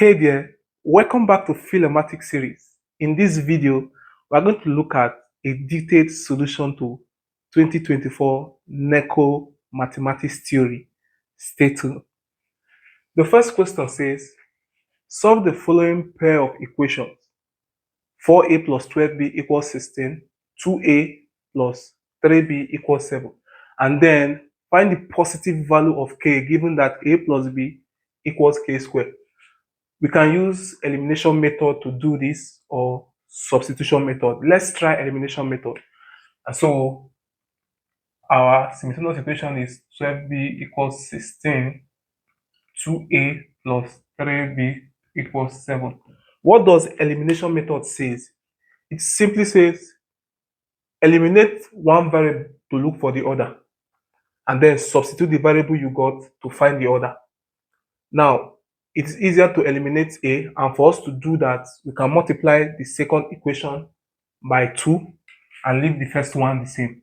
Hey there, welcome back to Philemathics series. In this video, we are going to look at a detailed solution to 2024 NECO Mathematics Theory. Stay tuned. The first question says, solve the following pair of equations. 4a plus 12b equals 16, 2a plus 3b equals 7. And then find the positive value of k given that a plus b equals k squared. We can use elimination method to do this or substitution method. Let's try elimination method. And so our simultaneous equation is 12b equals 16, 2a plus 3b equals 7. What does elimination method says? It simply says eliminate one variable to look for the other and then substitute the variable you got to find the other. Now, it's easier to eliminate a, and for us to do that, we can multiply the second equation by 2 and leave the first one the same.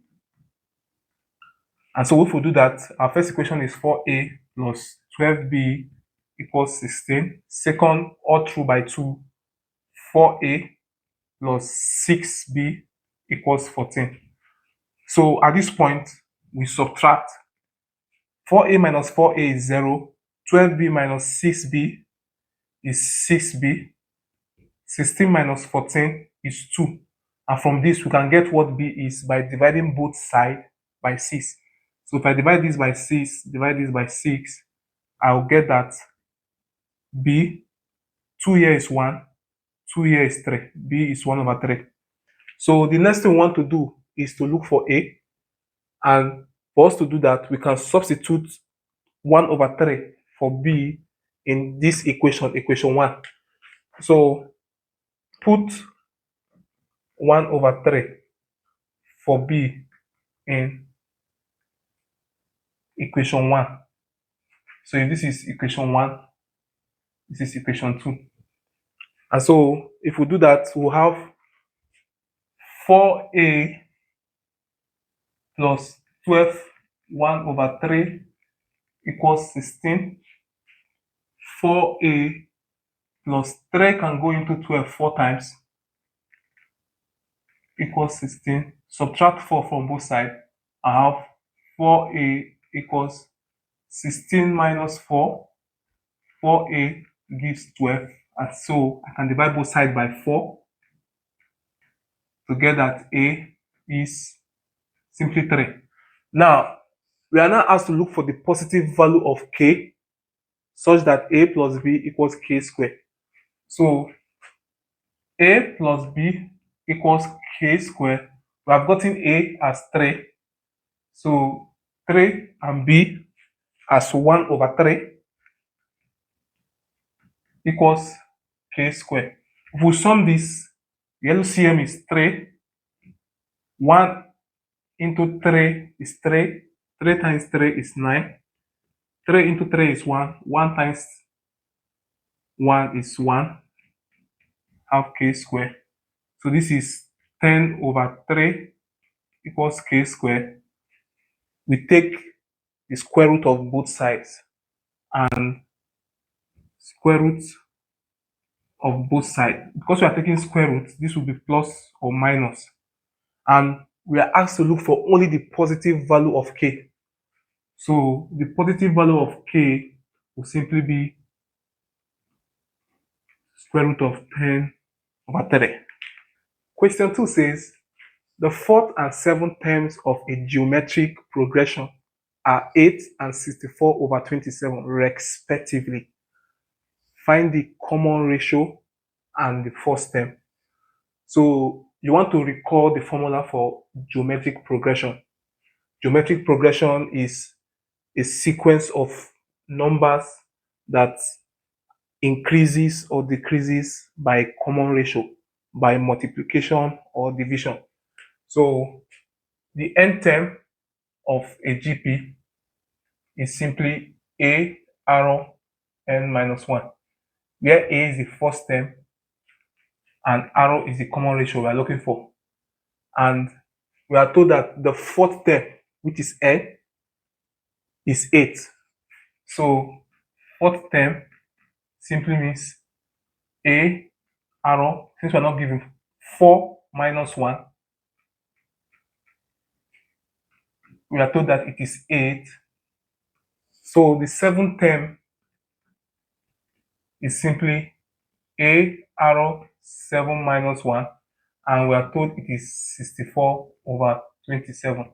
And so if we do that, our first equation is 4a plus 12b equals 16. Second, all through by 2, 4a plus 6b equals 14. So at this point, we subtract 4a minus 4a is 0, 12b minus 6b is 6b, 16 minus 14 is 2. And from this, we can get what b is by dividing both sides by 6. So if I divide this by 6, divide this by 6, I'll get that b, 2 here is 1, 2 here is 3, b is 1 over 3. So the next thing we want to do is to look for a. And for us to do that, we can substitute 1 over 3 for b in this equation, equation 1. So put 1 over 3 for b in equation 1. So if this is equation 1, this is equation 2. And so if we do that, we'll have 4a plus 12, 1 over 3 equals 16. 4a plus 3 can go into 12 4 times equals 16. Subtract 4 from both sides. I have 4a equals 16 minus 4. 4a gives 12. And so I can divide both sides by 4 to get that a is simply 3. Now, we are now asked to look for the positive value of k such that a plus b equals k squared. So a plus b equals k squared. We have gotten a as 3. So 3 and b as 1 over 3 equals k squared. If we sum this, the LCM is 3. 1 into 3 is 3. 3 times 3 is 9. 3 into 3 is 1. 1 times 1 is 1. Half k squared. So this is 10 over 3 equals k squared. We take the square root of both sides, and square root of both sides. Because we are taking square root, this will be plus or minus. And we are asked to look for only the positive value of k. So the positive value of k will simply be square root of 10 over 3. Question 2 says, the fourth and seventh terms of a geometric progression are 8 and 64 over 27 respectively. Find the common ratio and the first term. So you want to recall the formula for geometric progression. Geometric progression is a sequence of numbers that increases or decreases by common ratio, by multiplication or division. So the nth term of a GP is simply a arrow n minus 1, where a is the first term and arrow is the common ratio we are looking for. And we are told that the fourth term, which is n, is 8. So fourth term simply means A arrow, since we're not given 4 minus 1, we are told that it is 8. So the seventh term is simply A arrow 7 minus 1, and we are told it is 64 over 27.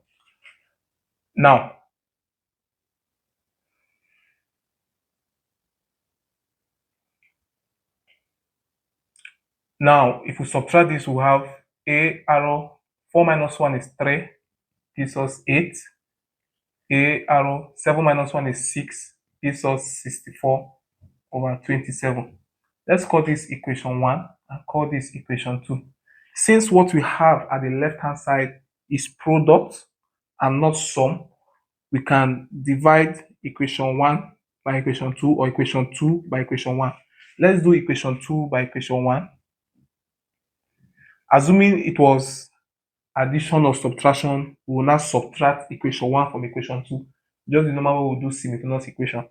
Now, if we subtract this, we have A arrow 4 minus 1 is 3, gives us 8. A arrow 7 minus 1 is 6, gives us 64 over 27. Let's call this equation 1 and call this equation 2. Since what we have at the left hand side is product and not sum, we can divide equation 1 by equation 2 or equation 2 by equation 1. Let's do equation 2 by equation 1. Assuming it was addition or subtraction, we will now subtract equation 1 from equation 2. Just the normal way we do simultaneous equation.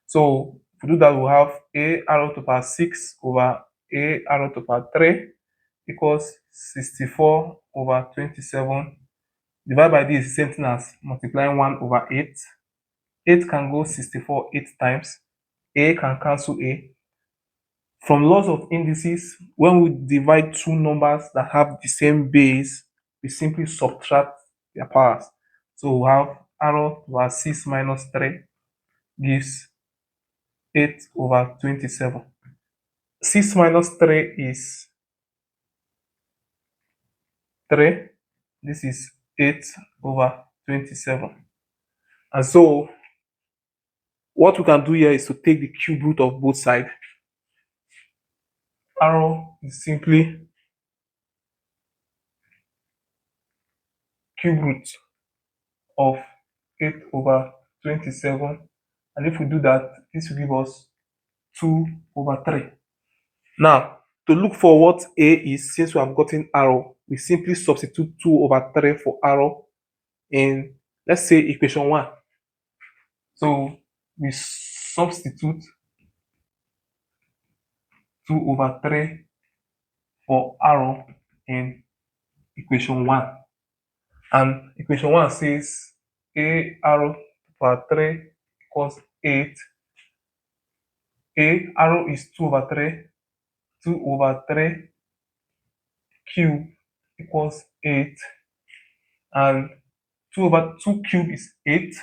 So if we do that, we'll have A arrow to power 6 over A arrow to power 3 equals 64 over 27. Divided by this is the same thing as multiplying 1 over 8. 8 can go 64 8 times. A can cancel A. From laws of indices, when we divide two numbers that have the same base, we simply subtract their powers. So we have arrow over 6 minus 3 gives 8 over 27. 6 minus 3 is 3. This is 8 over 27. And so what we can do here is to take the cube root of both sides. Arrow is simply cube root of 8 over 27. And if we do that, this will give us 2 over 3. Now, to look for what A is, since we have gotten arrow, we simply substitute 2 over 3 for arrow in, let's say, equation 1. So we substitute 2 over 3 for arrow in equation 1. And equation 1 says A arrow over 3 equals 8. A arrow is 2 over 3. 2 over 3 cube equals 8. And 2 over 2 cube is 8.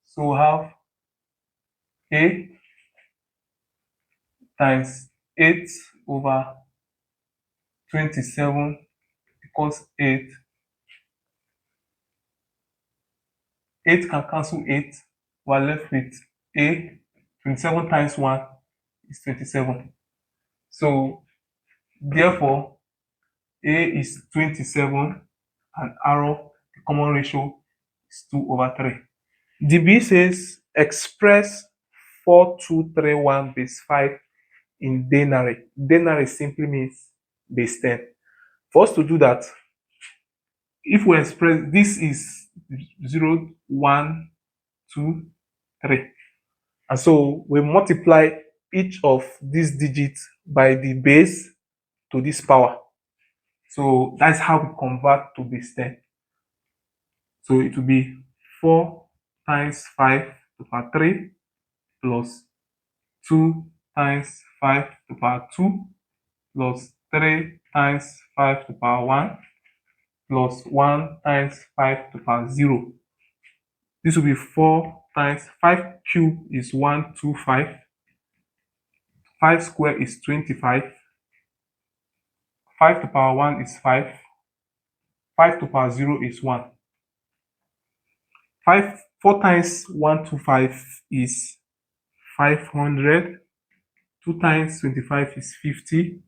So we have A times 8 over 27 equals 8. 8 can cancel 8. We are left with A. 27 times 1 is 27. So therefore, A is 27 and arrow, the common ratio is 2 over 3. DB says express 4231 base 5 in denary. Denary simply means base 10. For us to do that, if we express this is 0, 1, 2, 3. And so we multiply each of these digits by the base to this power. So that's how we convert to base 10. So it will be 4 times 5 to the power 3 plus 2 times 5 to the power 2 plus 3 times 5 to the power 1 plus 1 times 5 to the power 0. This will be 4 times 5 cube is 125. 5 square is 25. 5 to the power 1 is 5. 5 to the power 0 is 1. 4 times 125 is 500. 2 times 25 is 50.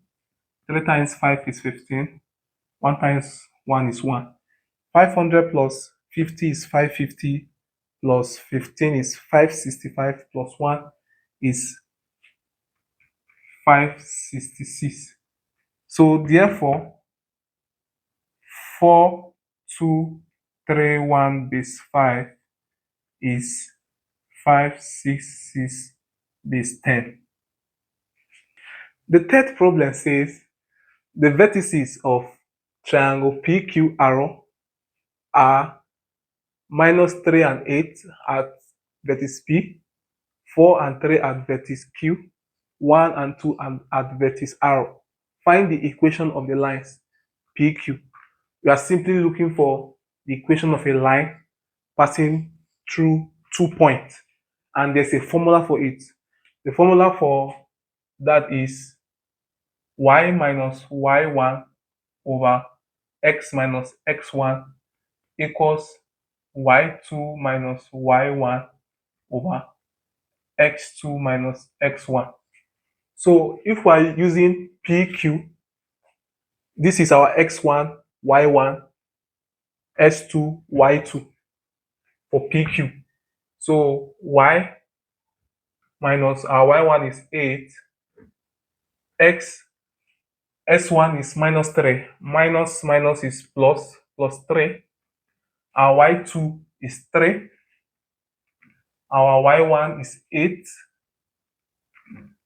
3 times 5 is 15. 1 times 1 is 1. 500 plus 50 is 550 plus 15 is 565 plus 1 is 566. So therefore, 4231 base 5 is 566 base 10. The third problem says the vertices of triangle PQR are minus 3 and 8 at vertex P, 4 and 3 at vertex Q, 1 and 2 at vertex R. Find the equation of the lines PQ. We are simply looking for the equation of a line passing through 2 points, and there's a formula for it. The formula for that is y minus y1 over x minus x1 equals y2 minus y1 over x2 minus x1. So if we're using PQ, this is our x1, y1, s2, y2 for PQ. So y minus our y1 is 8, x s1 is minus 3, minus is plus 3, our y2 is 3, our y1 is 8,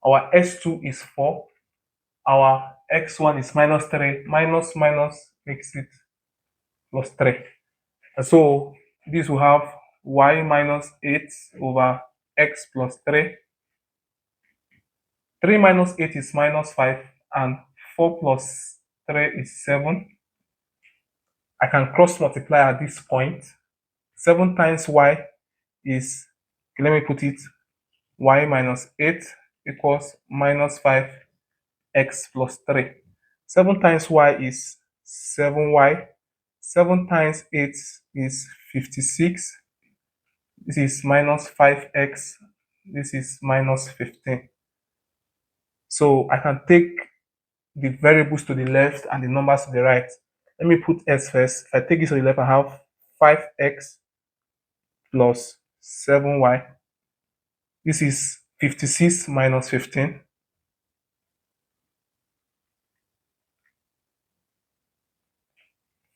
our s2 is 4, our x1 is minus 3, minus makes it plus 3. And so this will have y minus 8 over x plus 3. 3 minus 8 is minus 5, and 4 plus 3 is 7. I can cross multiply at this point. 7 times y is, let me put it, y minus 8 equals minus 5x plus 3. 7 times y is 7y. 7 times 8 is 56. This is minus 5x. This is minus 15. So I can take the variables to the left and the numbers to the right. Let me put s first. If I take this to the left, I have 5x plus 7y. This is 56 minus 15.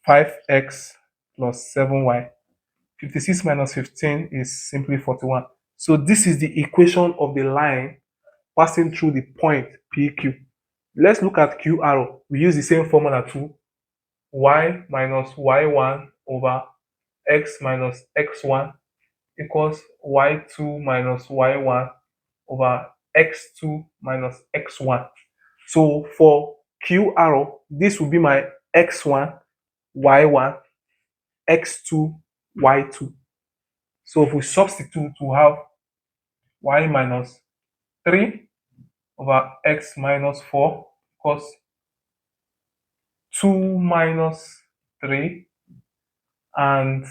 5x plus 7y. 56 minus 15 is simply 41. So this is the equation of the line passing through the point PQ. Let's look at QR. We use the same formula too. Y minus y1 over x minus x1 equals y2 minus y1 over x2 minus x1. So for QR, this will be my x1, y1, x2, y2. So if we substitute, we have y minus 3 over x minus 4 equals 2 minus 3 and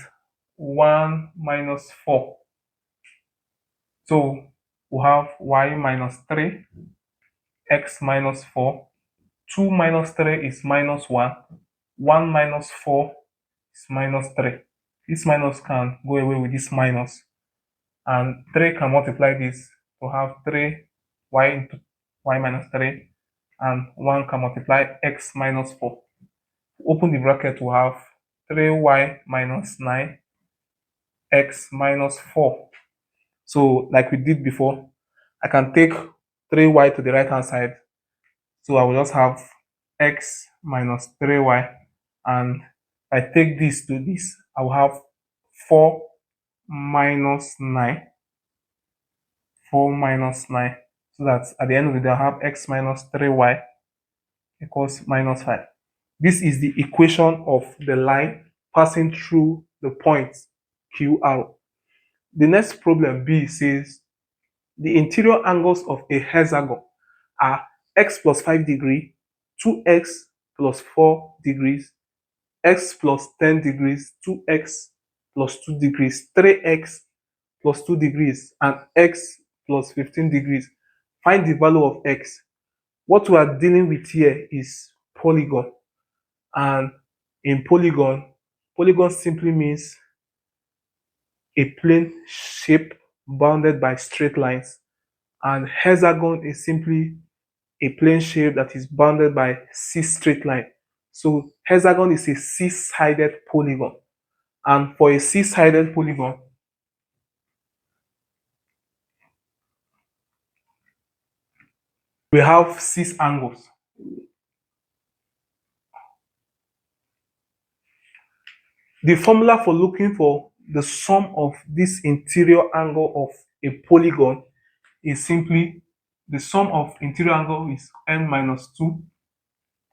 1 minus 4. So we have y minus 3, x minus 4. 2 minus 3 is minus 1. 1 minus 4 is minus 3. This minus can go away with this minus. And 3 can multiply this to have 3y into y minus 3. And 1 can multiply x minus 4. Open the bracket to have 3y minus 9, x minus 4. So like we did before, I can take 3y to the right hand side. So I will just have x minus 3y. And if I take this to this, I will have 4 minus 9. 4 minus 9. So that at the end of the day, I have x minus 3y equals minus 5. This is the equation of the line passing through the point QR. The next problem B says the interior angles of a hexagon are x plus 5 degrees, 2x plus 4 degrees, x plus 10 degrees, 2x plus 2 degrees, 3x plus 2 degrees, and x plus 15 degrees. Find the value of x. What we are dealing with here is polygon. And in polygon simply means a plane shape bounded by straight lines. And hexagon is simply a plane shape that is bounded by 6 straight lines. So hexagon is a 6-sided polygon. And for a 6-sided polygon, We have 6 angles. The formula for looking for the sum of this interior angle of a polygon is simply the sum of interior angle is n minus 2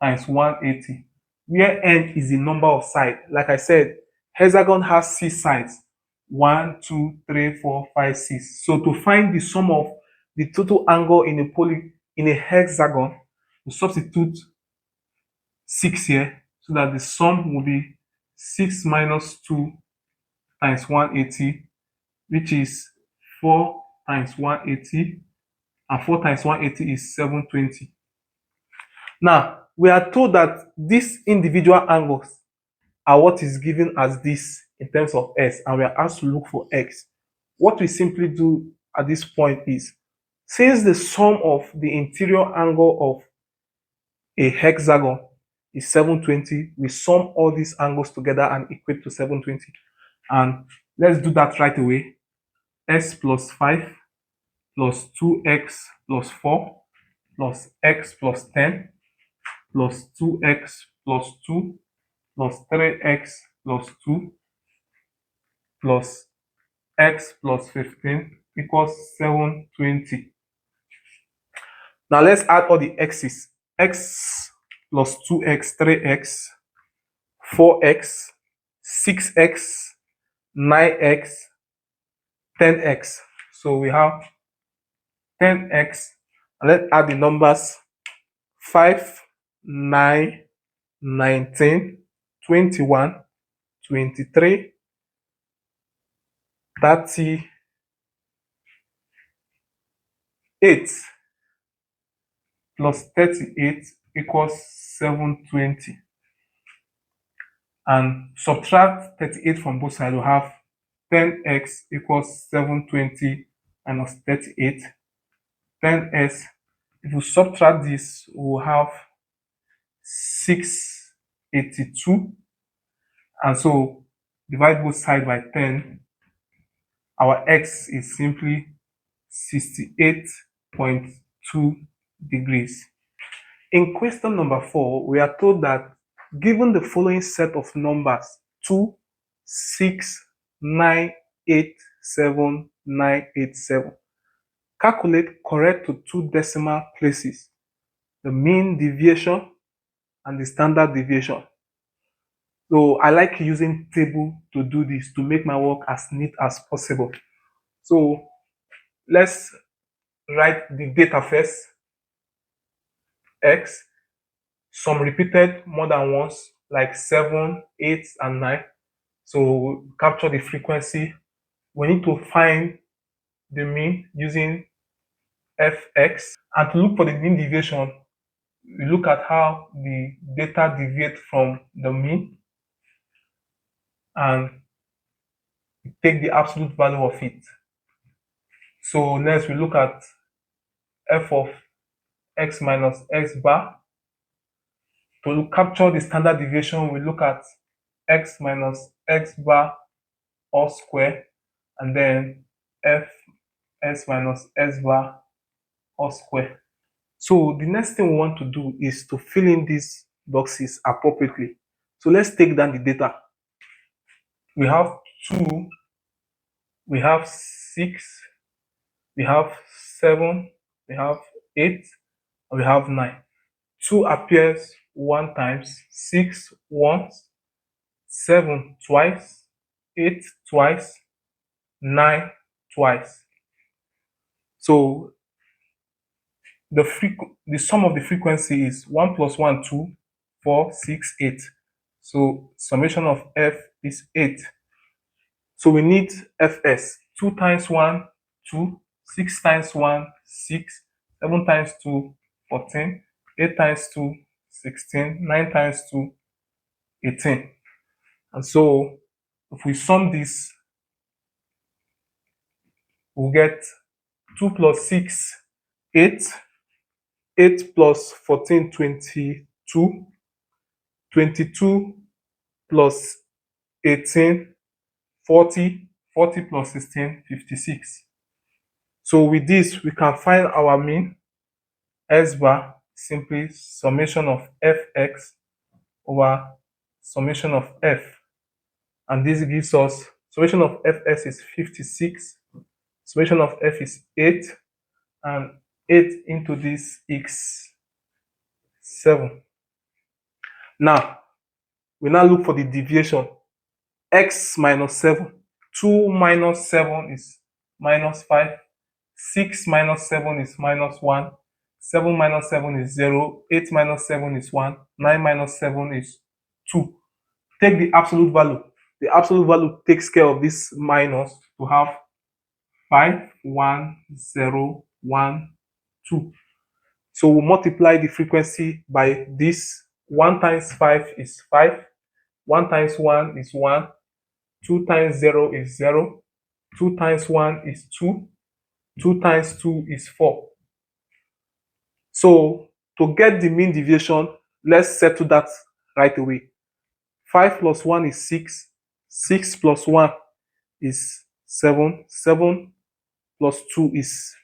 times 180, where n is the number of sides. Like I said, hexagon has 6 sides. 1, 2, 3, 4, 5, 6. So to find the sum of the total angle in a hexagon, we substitute 6 here so that the sum will be 6 minus 2 times 180, which is 4 times 180, and 4 times 180 is 720. Now, we are told that these individual angles are what is given as this in terms of s, and we are asked to look for x. What we simply do at this point is, since the sum of the interior angle of a hexagon is 720, we sum all these angles together and equate to 720. And let's do that right away. S plus 5 plus 2x plus 4 plus x plus 10 plus 2x plus 2 plus 3x plus 2 plus x plus 15 equals 720. Now let's add all the x's. X plus 2x, 3x, 4x, 6x, 9x, 10x. So we have 10x. And let's add the numbers 5, 9, 19, 21, 23, 38 plus 38 equals 720. And subtract 38 from both sides, we have 10x equals 720 minus 38. 10s, if we subtract this, we'll have 682. And so divide both sides by 10. Our x is simply 68.2 degrees. In question number 4, we are told that given the following set of numbers 2, 6, 9, 8, 7, 9, 8, 7, calculate correct to 2 decimal places the mean deviation and the standard deviation. So I like using table to do this to make my work as neat as possible. So let's write the data first. X, some repeated more than once, like 7, 8, and 9. So capture the frequency. We need to find the mean using fx. And to look for the mean deviation, we look at how the data deviate from the mean and take the absolute value of it. So next we look at f of x minus x bar. To capture the standard deviation, we look at x minus x bar all square, and then f s minus s bar all square. So the next thing we want to do is to fill in these boxes appropriately. So let's take down the data. We have 2, we have 6, we have 7, we have 8, and we have 9. 2 appears 1 times, 6 once, 7 twice, 8 twice, 9 twice. So the sum of the frequency is 1 plus 1, 2, 4, 6, 8. So summation of f is 8. So we need fs. 2 times 1, 2, 6 times 1, 6, 7 times 2, 14, 8 times 2, 16, 9 times 2, 18. And so if we sum this, we'll get 2 plus 6, 8, 8 plus 14, 22, 22 plus 18, 40, 40 plus 16, 56. So with this, we can find our mean. S bar simply summation of fx over summation of f. And this gives us summation of fs is 56, summation of f is 8, and 8 into this is 7. Now, we now look for the deviation. X minus 7. 2 minus 7 is minus 5. 6 minus 7 is minus 1. 7 minus 7 is 0. 8 minus 7 is 1. 9 minus 7 is 2. Take the absolute value. The absolute value takes care of this minus to have 5, 1, 0, 1, 2. So we'll multiply the frequency by this. 1 times 5 is 5. 1 times 1 is 1. 2 times 0 is 0. 2 times 1 is 2. 2 times 2 is 4. So to get the mean deviation, let's settle that right away. 5 plus 1 is 6. 6 plus 1 is 7. 7 plus 2 is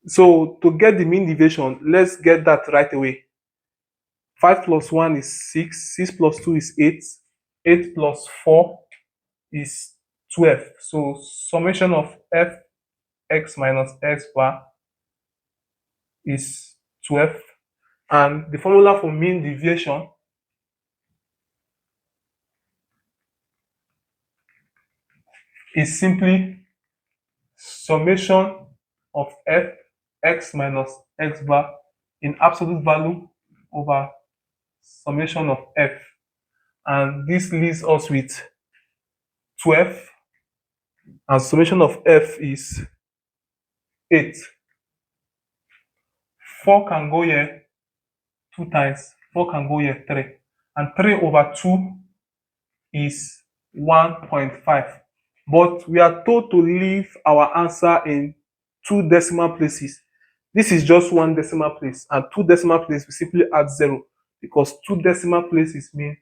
so to get the mean deviation, let's get that right away. 5 plus 1 is 6. 6 plus 2 is 8. 8 plus 4 is 12. So summation of fx minus x bar is 12. And the formula for mean deviation is simply summation of fx minus x bar in absolute value over summation of f. And this leaves us with 12, and summation of f is 8. 4 can go here 2 times, 4 can go here 3. And 3 over 2 is 1.5. But we are told to leave our answer in 2 decimal places. This is just 1 decimal place, and 2 decimal places we simply add 0, because 2 decimal places mean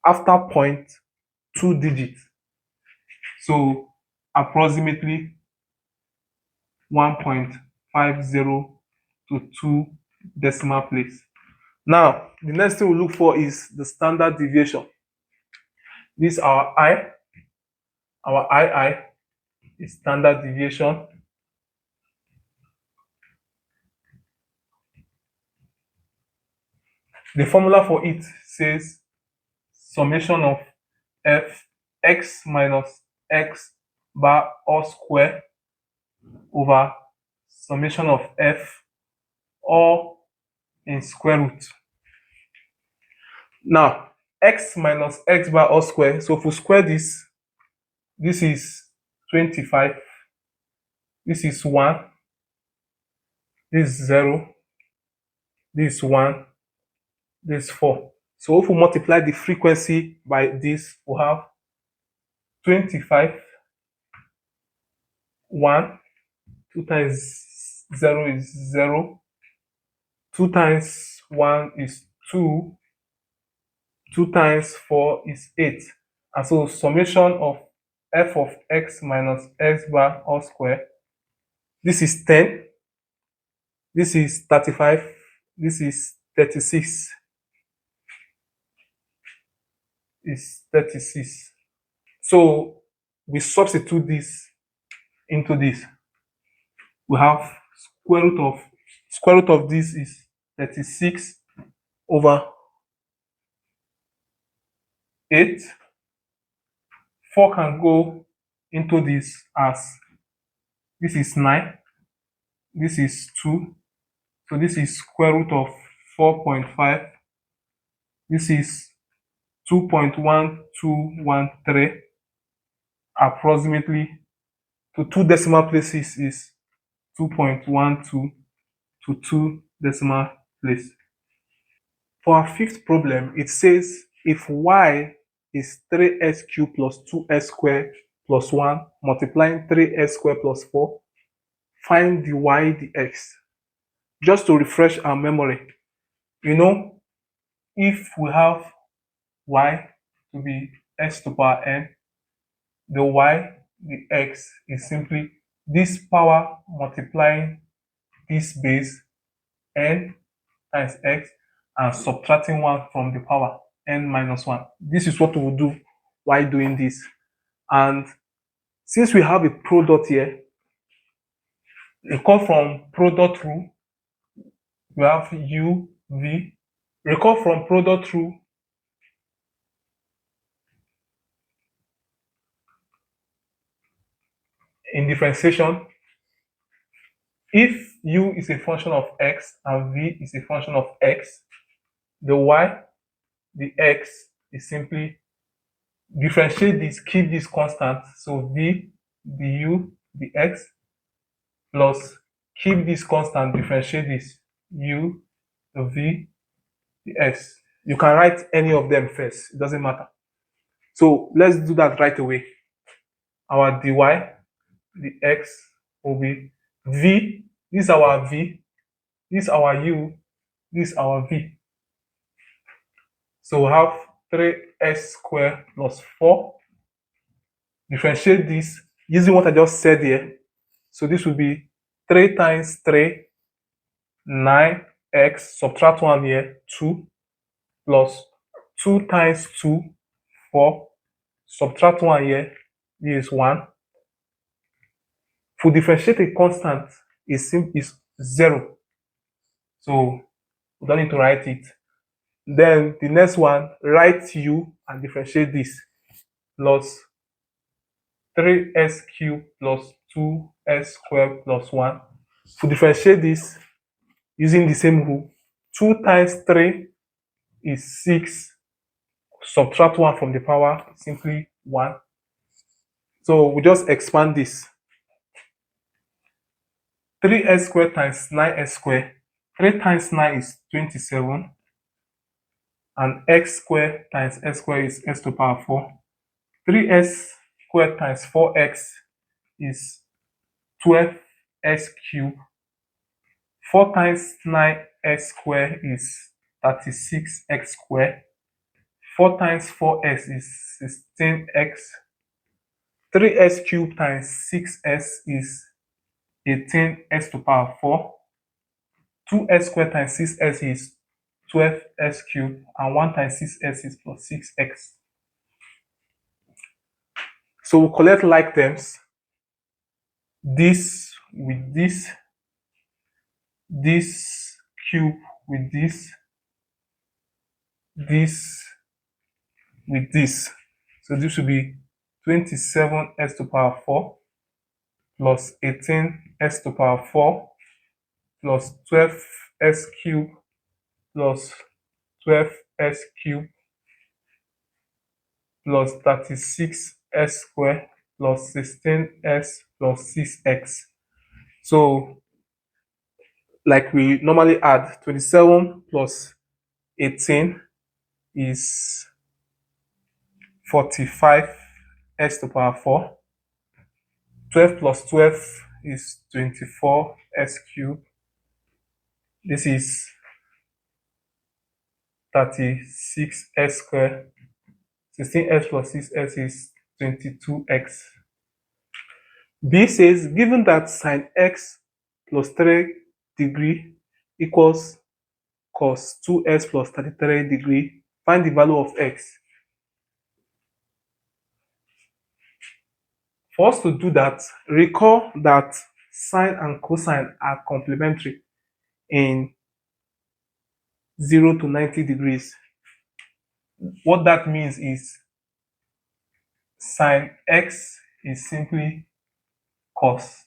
after point 2 digits. So approximately 1.50 to 2 decimal place. Now, the next thing we look for is the standard deviation. This is our I. Our II is standard deviation. The formula for it says summation of f x minus x bar all square over summation of f all in square root. Now, x minus x bar all square. So if we square this, this is 25. This is 1. This is 0. This is 1. This is 4. So if we multiply the frequency by this, we have 25, 1, 2 times 0 is 0, 2 times 1 is 2, 2 times 4 is 8. And so summation of f of x minus x bar all square, this is 10, this is 35, this is 36, is 36. So we substitute this into this. We have square root of this is 36 over 8. 4 can go into this as this is 9, this is 2, so this is square root of 4.5, this is 2.1213 approximately, to 2 decimal places is 2.12 to 2 decimal place. For our fifth problem, it says if y is 3x cubed plus 2x squared plus 1 multiplying 3x squared plus 4, find the y dx. Just to refresh our memory, if we have y to be x to the power n, The y, the x is simply this power multiplying this base n times x and subtracting 1 from the power n minus 1. This is what we will do while doing this. And since we have a product here, recall from product rule, we have u, v. Recall from product rule, in differentiation, if u is a function of x and v is a function of x, the y, the x is simply differentiate this, keep this constant. So v, the u, the x, plus keep this constant, differentiate this, u, the v, the x. You can write any of them first, it doesn't matter. So let's do that right away. Our dy, the x will be v, this is our v, this is our u, this is our v. So we have 3s squared plus 4. Differentiate this using what I just said here. So this will be 3 times 3, 9x, subtract 1 here, 2, plus 2 times 2, 4, subtract 1 here, this is 1. For differentiate a constant is 0. So we don't need to write it. Then the next one, write u and differentiate this, plus 3s cubed plus 2s squared plus 1. To differentiate this using the same rule, 2 times 3 is 6. Subtract 1 from the power, simply 1. So we just expand this. 3s squared times 9s squared. 3 times 9 is 27. And x squared times s squared is s to the power 4. 3s squared times 4x is 12s cubed. 4 times 9s squared is 36x squared. 4 times 4s is 16x. 3s cubed times 6s is 18x to the power 4. 2s squared times 6s is 12s cubed, and 1 times 6s is plus 6x. So we collect like terms. This with this cube with this with this. So this will be 27s to the power 4 plus 18s to the power 4 plus 12s cubed plus 12s cubed plus 36s squared plus 16s plus 6x. So like we normally add, 27 plus 18 is 45s to the power 4. 12 plus 12 is 24s cubed. This is 36s squared. 16s plus 6s is 22x. B says, given that sine x plus 3 degree equals cos 2x plus 33 degree, find the value of x. For us to do that, recall that sine and cosine are complementary in 0 to 90 degrees. What that means is sine x is simply cos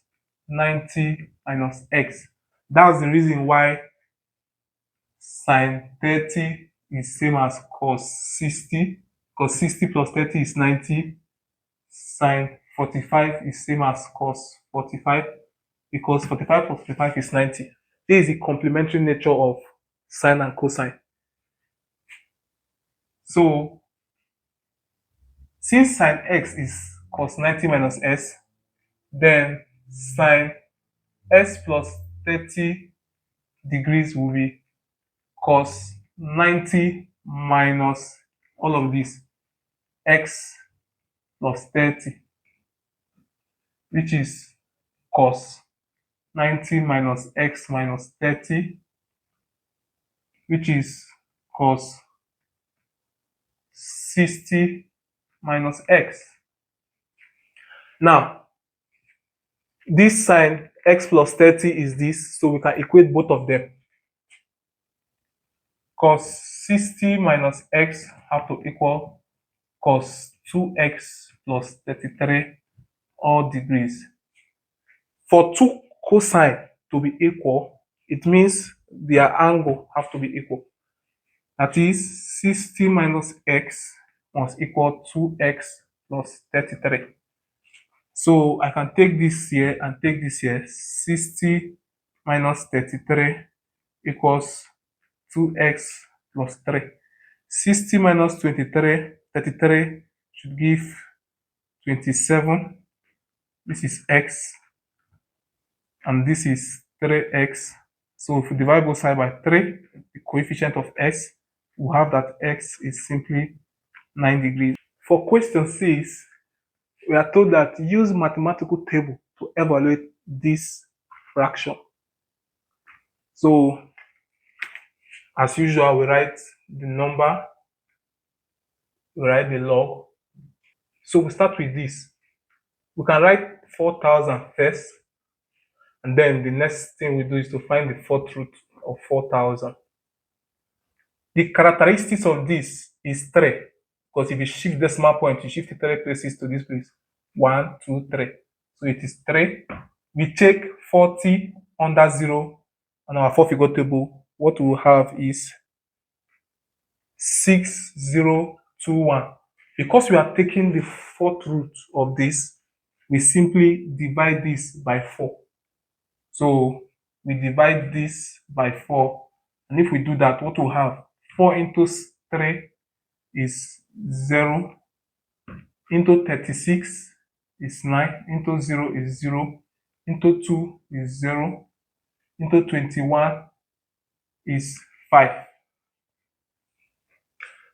90 minus x. That's the reason why sine 30 is same as cos 60. Cos 60 plus 30 is 90. Sine 45 is same as cos 45 because 45 plus 45 is 90. This is the complementary nature of sine and cosine. So since sine x is cos 90 minus s, then sine s plus 30 degrees will be cos 90 minus all of this, x plus 30. which is cos 90 minus x minus 30, which is cos 60 minus x. Now, this sign x plus 30 is this, so we can equate both of them. Cos 60 minus x have to equal cos 2x plus 33 all degrees. For two cosine to be equal, it means their angle have to be equal. That is 60 minus x must equal 2x plus 33. So I can take this here and take this here. 60 minus 33 equals 2x plus 3. 60 minus 23, 33 should give 27. This is x, and this is 3x. So if we divide both sides by 3, the coefficient of x, we have that x is simply 9 degrees. For question 6, we are told that use mathematical table to evaluate this fraction. So, as usual, we write the number, we write the log. So we start with this. We can write 4,000 first, and then the next thing we do is to find the fourth root of 4,000. The characteristics of this is 3, because if you shift decimal point, you shift 3 places to this place. 1, 2, 3. So it is 3. We take 40 under 0 on our four-figure table. What we will have is 6021. Because we are taking the fourth root of this, we simply divide this by 4. So we divide this by 4. And if we do that, what we'll have? 4 into 3 is 0. Into 36 is 9. Into 0 is 0. Into 2 is 0. Into 21 is 5.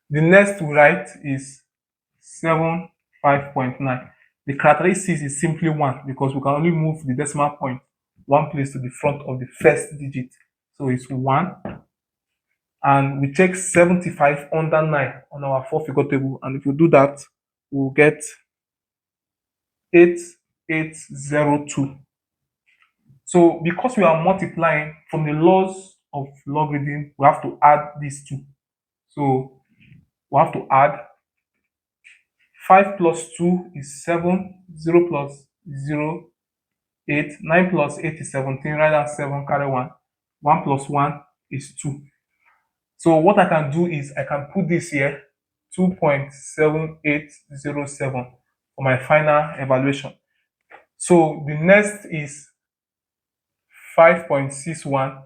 The next we write is 75.9. The characteristics is simply 1, because we can only move the decimal point one place to the front of the first digit. So it's 1. And we check 75 under 9 on our four-figure table. And if we do that, we'll get 8802. So because we are multiplying from the laws of logarithm, we have to add these two. So we have to add 5 plus 2 is 7, 0 plus 0, 8, 9 plus 8 is 17, write down 7, carry 1, 1 plus 1 is 2. So what I can do is I can put this here, 2.7807 for my final evaluation. So the next is 5.61.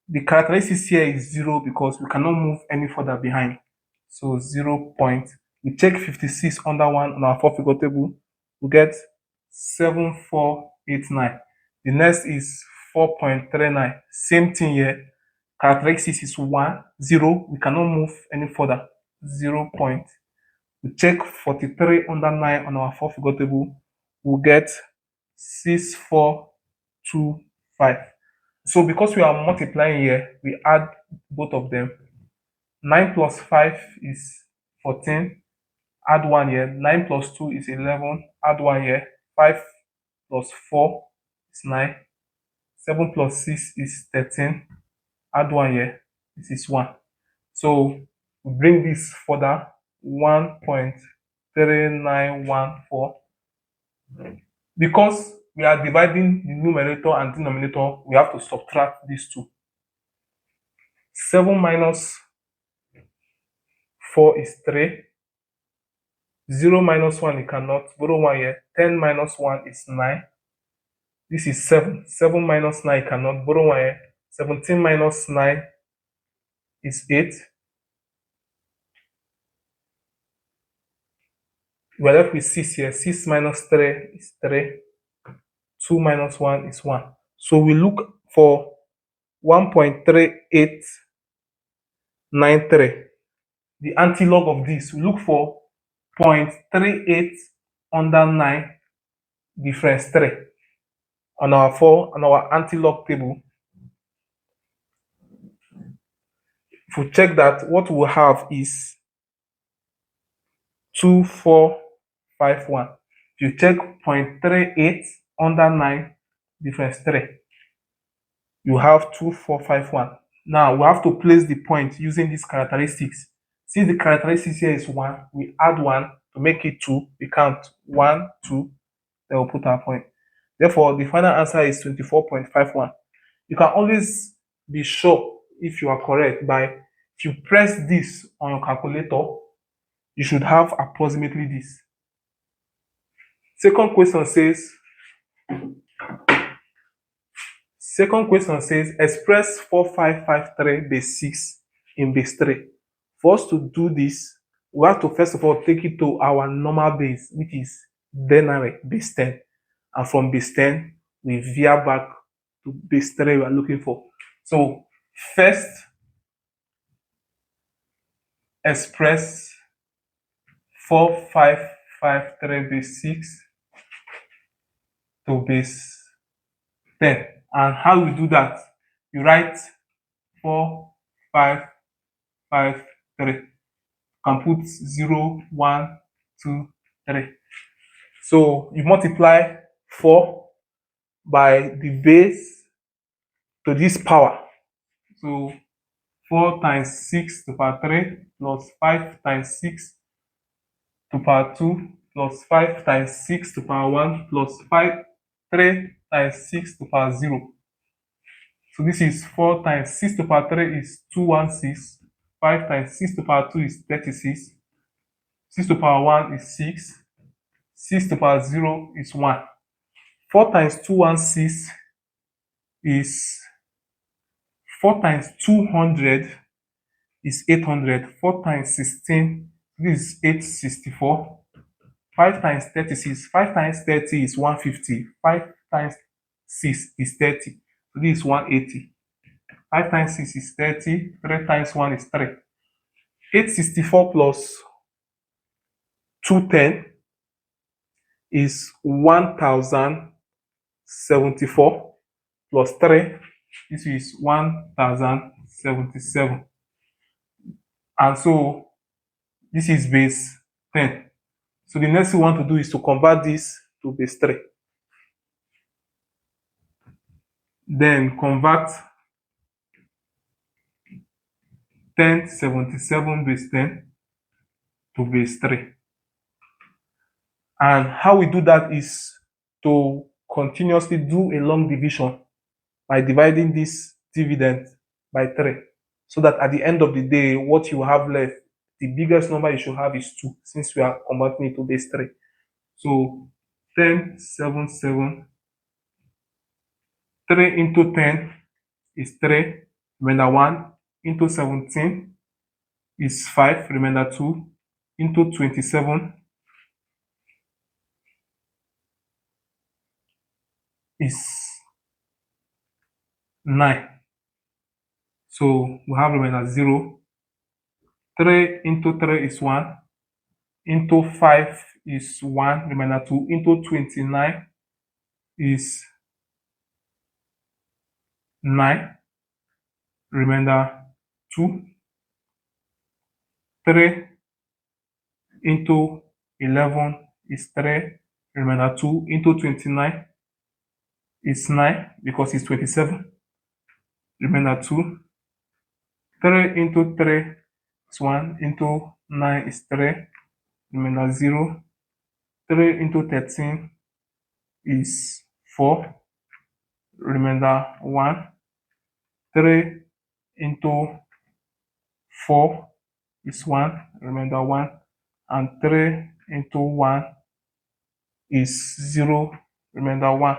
The characteristics here is 0 because we cannot move any further behind. So 0 point. We check 56 under 1 on our four-figure table. We get 7489. The next is 4.39. Same thing here. Characteristics is 1, 0. We cannot move any further. 0 point. We check 43 under 9 on our four-figure table. We'll get 6425. So because we are multiplying here, we add both of them. 9 plus 5 is 14. Add 1 here. 9 plus 2 is 11. Add 1 here. 5 plus 4 is 9. 7 plus 6 is 13. Add 1 here. This is 1. So we bring this further. 1.3914. Because we are dividing the numerator and denominator, we have to subtract these two. 7 minus 4 is 3. 0 minus 1, you cannot. Borrow 1 here. 10 minus 1 is 9. This is 7. 7 minus 9, you cannot. Borrow 1 here. 17 minus 9 is 8. We are left with 6 here. 6 minus 3 is 3. 2 minus 1 is 1. So we look for 1.3893. The antilog of this, we look for 0.38 under 9. difference 3. On our 4, on our anti-log table, if we check that, what we'll have is 2451. If you check 0.38 under 9 difference 3, you have 2451. Now we have to place the point using these characteristics. Since the characteristics here is 1, we add 1 to make it 2. We count 1, 2, then we'll put our point. Therefore, the final answer is 24.51. You can always be sure if you are correct by, if you press this on your calculator, you should have approximately this. Second question says express 4553 base 6 in base 3. For us to do this, we have to first of all take it to our normal base, which is denary, base 10. And from base 10, we veer back to base 3 we are looking for. So first, express 4553 base 6 to base 10. And how we do that? You write 4553. You can put 0, 1, 2, 3. So you multiply 4 by the base to this power. So 4 times 6 to the power 3 plus 5 times 6 to the power 2 plus 5 times 6 to the power 1 plus 3 times 6 to the power 0. So this is 4 times 6 to the power 3 is 216. 5 times 6 to the power 2 is 36. 6 to the power 1 is 6. 6 to the power 0 is 1. 4 times 216 is 4 times 200 is 800. 4 times 16, this is 864. 5 times 36, 5 times 30 is 150. 5 times 6 is 30. So this is 180. 5 times 6 is 30. 3 times 1 is 3. 864 plus 210 is 1074 plus 3. This is 1077. And so this is base 10. So the next thing we want to do is to convert this to base 3. Then convert 1077 base 10 to base 3. And how we do that is to continuously do a long division by dividing this dividend by 3. So that at the end of the day, what you have left, the biggest number you should have is 2, since we are converting it to base 3. So 1077, 3 into 10 is 3, remainder 1, into 17 is 5, remainder 2, into 27 is 9. So we have remainder 0. 3 into 3 is 1, into 5 is 1, remainder 2, into 29 is 9, remainder 2. 3 into 11 is 3, remainder 2, into 29 is 9 because it's 27, remainder 2. 3 into 3 is 1, into 9 is 3, remainder 0. 3 into 13 is 4, remainder 1. 3 into 4 is 1, remainder 1. And 3 into 1 is 0, remainder 1.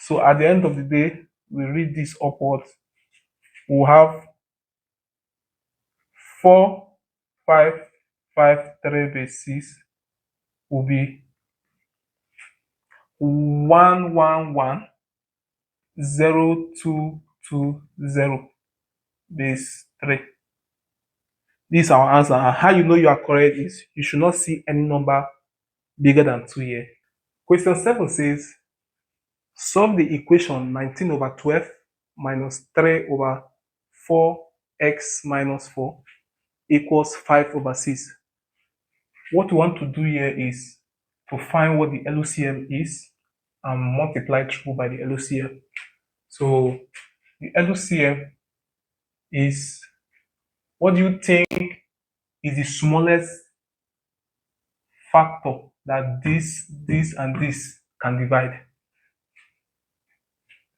So at the end of the day, we read this upwards. We'll have 4553 base 6 will be 1110220 base 3. This is our answer. And how you know you are correct is you should not see any number bigger than 2 here. Question 7 says, solve the equation 19 over 12 minus 3 over 4x minus 4 equals 5 over 6. What we want to do here is to find what the LCM is and multiply through by the LCM. So the LCM is, what do you think is the smallest factor that this, and this can divide?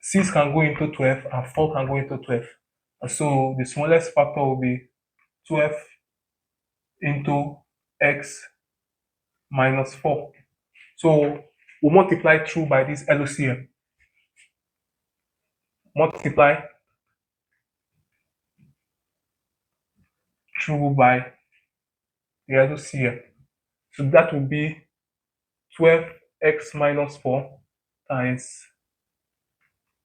6 can go into 12 and 4 can go into 12. And so the smallest factor will be 12 into x minus 4. So we'll multiply through by this LCM. Multiply through by the LCM. So that will be 12x minus 4 times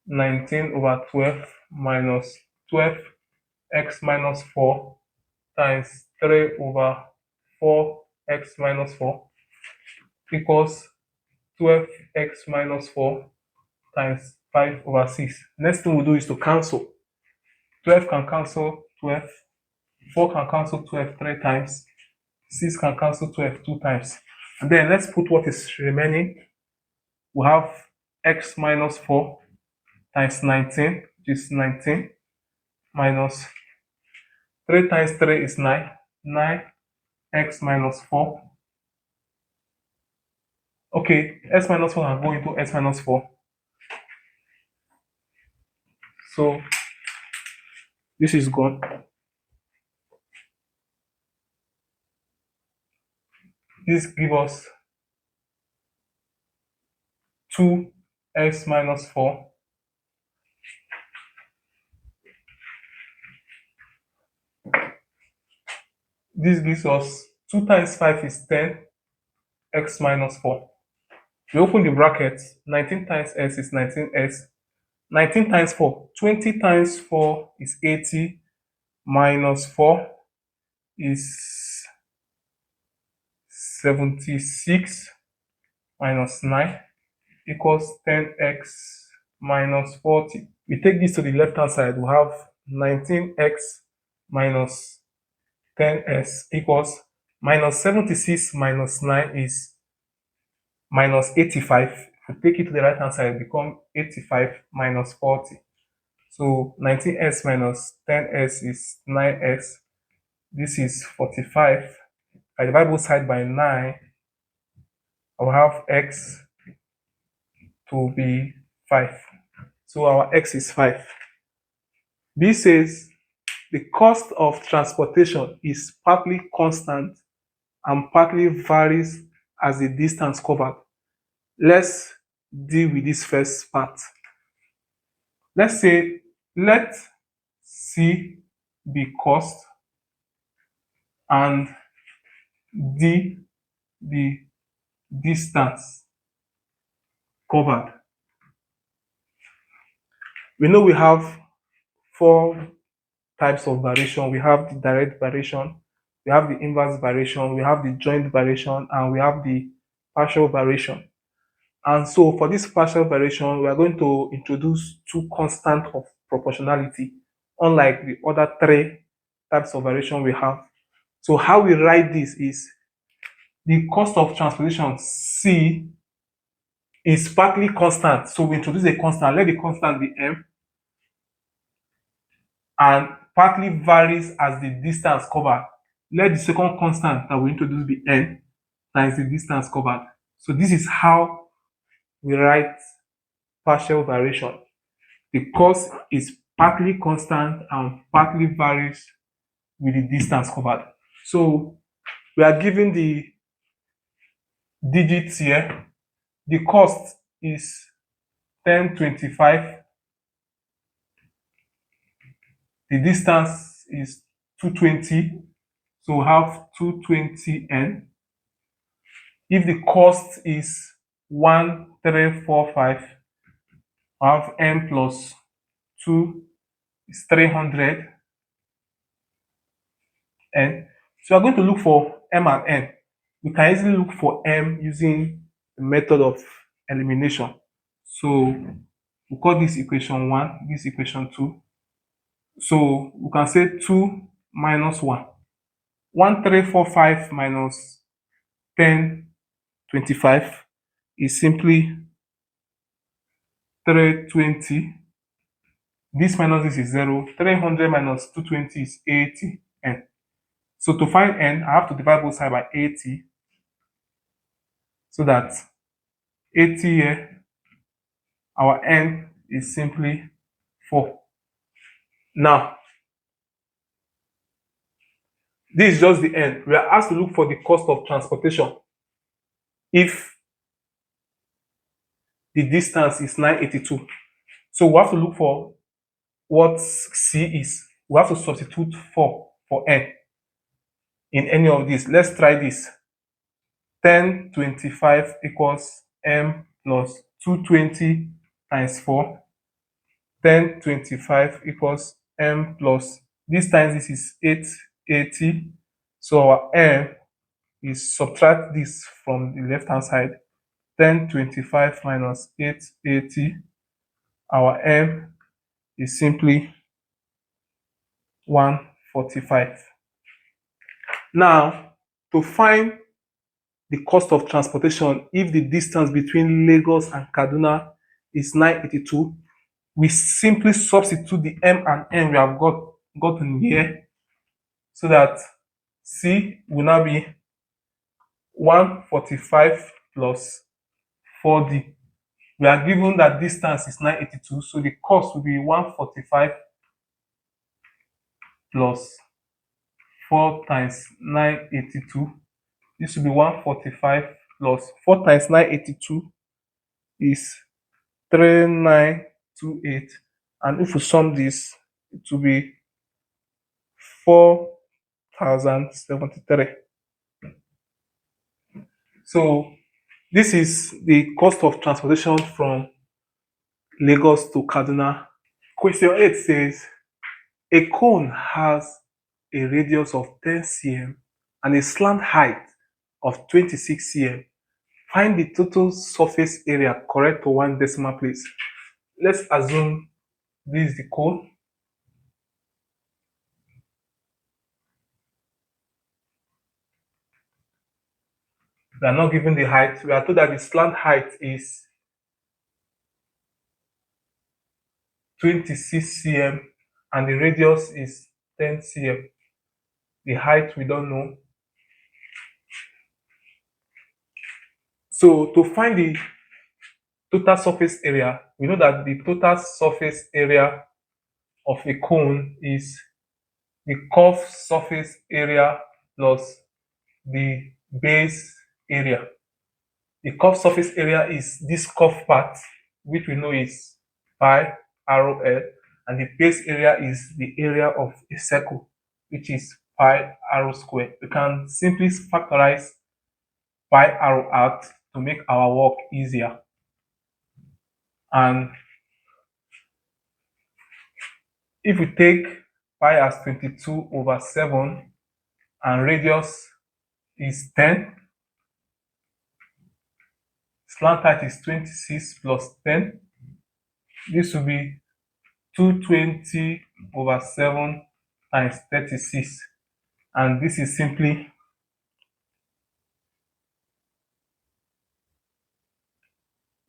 19 over 12 minus 12x minus 4 times 3 over 4x minus 4 equals 12x minus 4 times 5 over 6. Next thing we'll do is to cancel. 12 can cancel 12, 4 can cancel 12 3 times, 6 can cancel 12 2 times. And then let's put what is remaining. We have x minus 4 times 19, which is 19, minus 3 times 3 is 9, 9x minus 4. Okay, x minus 4 can go into x minus 4. So this is gone. This gives us 2x minus 4 this gives us 2 times 5 is 10, x minus 4. We open the bracket, 19 times s is 19s, 19 times 4, 20 times 4 is 80, minus 4 is 76, minus 9 equals 10x minus 40. We take this to the left hand side, we have 19x minus 10s equals minus 76 minus 9 is minus 85. If we take it to the right hand side, it becomes 85 minus 40. So 19s minus 10s is 9s. This is 45. If I divide both sides by 9, I will have x to be 5. So our x is 5. B says the cost of transportation is partly constant and partly varies as the distance covered. Let's deal with this first part. Let's say, let C be cost and D be distance covered. We know we have 4 types of variation. We have the direct variation, we have the inverse variation, we have the joint variation, and we have the partial variation. And so for this partial variation, we are going to introduce 2 constants of proportionality, unlike the other 3 types of variation we have. So how we write this is the cost of transportation C is partly constant. So we introduce a constant, let the constant be m, and partly varies as the distance covered. Let the second constant that we introduce be n times the distance covered. So this is how we write partial variation. The cost is partly constant and partly varies with the distance covered. So we are given the digits here. The cost is 1025. The distance is 220. So we have 220n. If the cost is 1345, we have n plus 2 is 300 n. So we're going to look for m and n. We can easily look for m using the method of elimination. So we call this equation 1, this equation 2. So we can say 2 minus 1. 1345 minus 1025 is simply 320. This minus this is 0. 300 minus 220 is 80 n. So to find n, I have to divide both sides by 80. So that 80 here, our n is simply 4. Now, this is just the n. We are asked to look for the cost of transportation if the distance is 982. So we have to look for what c is. We have to substitute 4 for n in any of these. Let's try this. 1025 equals m plus 220 times 4. 1025 equals m plus, this times this is 880. So our m is, subtract this from the left hand side. 1025 minus 880. Our m is simply 145. Now, to find the cost of transportation if the distance between Lagos and Kaduna is 982, we simply substitute the m and n we have gotten here, so that c will now be 145 plus 4d. We are given that distance is 982, so the cost will be 145 plus 4 times 982. This will be 145 plus 4 times 982 is 3928. And if we sum this, it will be 4073. So this is the cost of transportation from Lagos to Kaduna. Question 8 says, a cone has a radius of 10 cm and a slant height of 26 cm. Find the total surface area correct to one decimal place. Let's assume this is the cone. We are not given the height. We are told that the slant height is 26 cm and the radius is 10 cm. The height we don't know. So to find the total surface area, we know that the total surface area of a cone is the curved surface area plus the base area. The curved surface area is this curved part, which we know is pi arrow l, and the base area is the area of a circle, which is pi arrow square. We can simply factorize pi arrow out to make our work easier. And if we take pi as 22/7 and radius is 10, slant height is 26 plus 10, this will be 220/7 times 36, and this is simply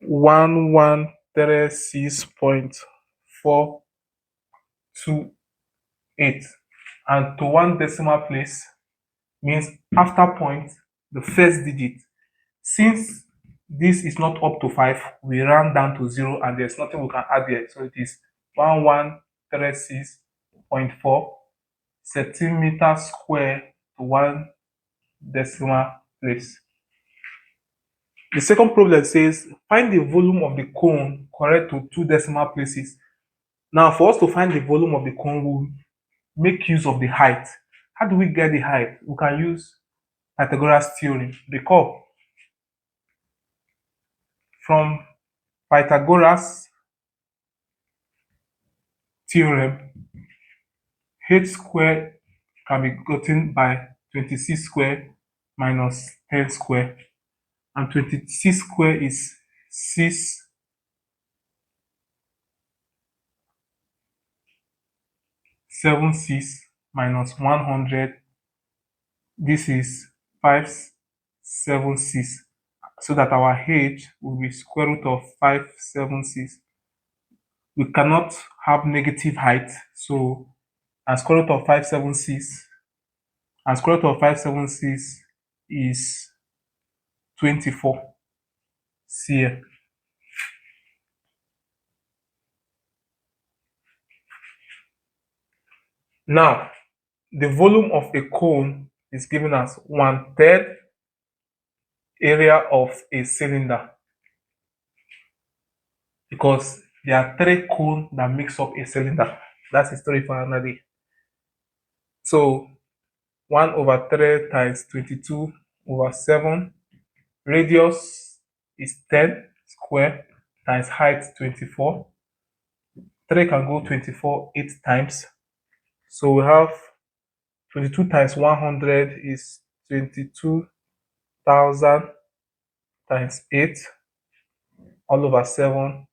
1136.428, and to one decimal place means after point the first digit. Since this is not up to 5, we round down to 0 and there's nothing we can add here, so it is 1136.4 centimeter square to one decimal place. The second problem says find the volume of the cone correct to 2 decimal places. Now, for us to find the volume of the cone, we'll make use of the height. How do we get the height? We can use Pythagoras theorem. Recall, from Pythagoras theorem, h squared can be gotten by 26 squared minus 10 squared, and 26 squared is 6 76 minus 100. This is 576. So that our h will be square root of 576. We cannot have negative height, so and square root of 576 is 24 cm. Now, the volume of a cone is given as 1/3 area of a cylinder, because there are 3 cones that makes up a cylinder. That's a story for another day. So 1/3 times 22/7. Radius is 10 square times height 24. 3 can go 24 8 times. So we have 22 times 100 is 22,000 times 8 all over 7.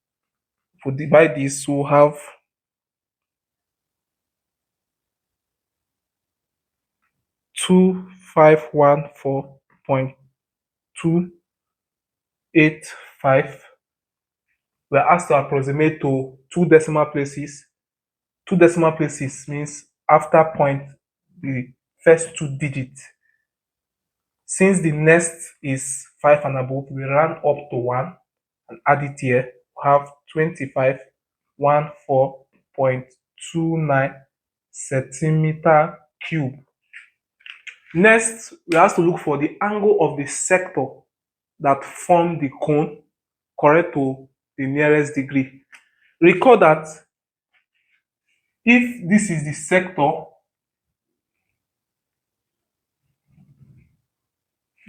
If we divide this, we'll have 2514.285. We're asked to approximate to 2 decimal places. 2 decimal places means after point the first 2 digits. Since the next is 5 and above, we round up to 1 and add it here. We have 2514.29 centimeter cube. Next, we have to look for the angle of the sector that form the cone correct to the nearest degree. Recall that if this is the sector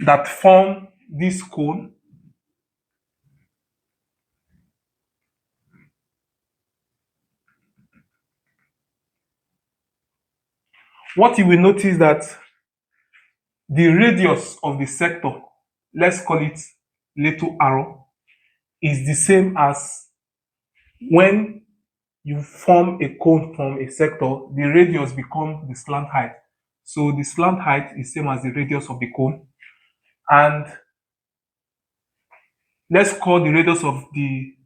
that form this cone, what you will notice that the radius of the sector, let's call it little arrow, is the same as when you form a cone from a sector, the radius becomes the slant height. So the slant height is same as the radius of the cone. And let's call the radius of the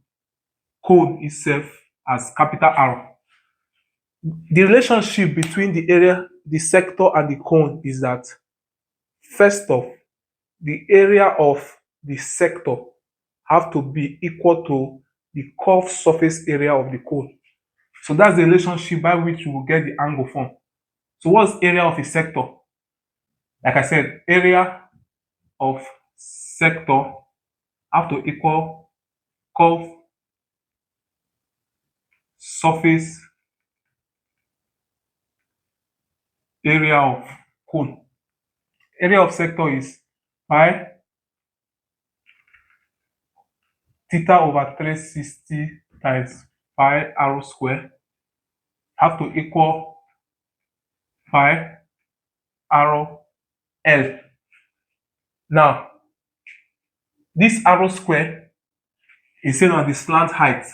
cone itself as capital R. The relationship between the area, the sector, and the cone is that, first off, the area of the sector have to be equal to the curved surface area of the cone. So that's the relationship by which you will get the angle from. So what's area of a sector? Like I said, area of sector have to equal curved surface area of cone. Area of sector is pi theta over 360 times pi r square have to equal pi r l. Now, this r square is same as the slant height.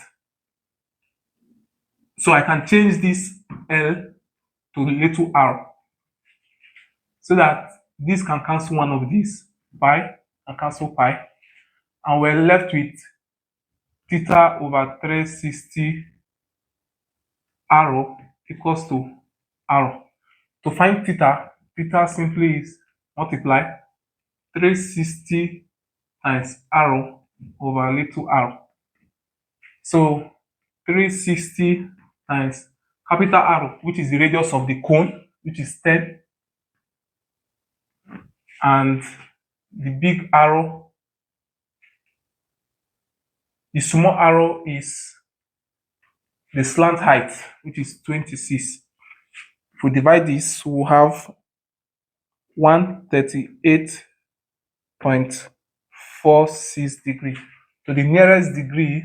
So I can change this L to little r so that this can cancel one of these, pi and cancel pi, and we're left with theta over 360 r equals to r. To find theta, theta simply is multiply 360 times r over little r. So 360 times capital R, which is the radius of the cone, which is 10, and the big arrow, the small arrow is the slant height, which is 26. If we divide this, we'll have 138.46 degree. So the nearest degree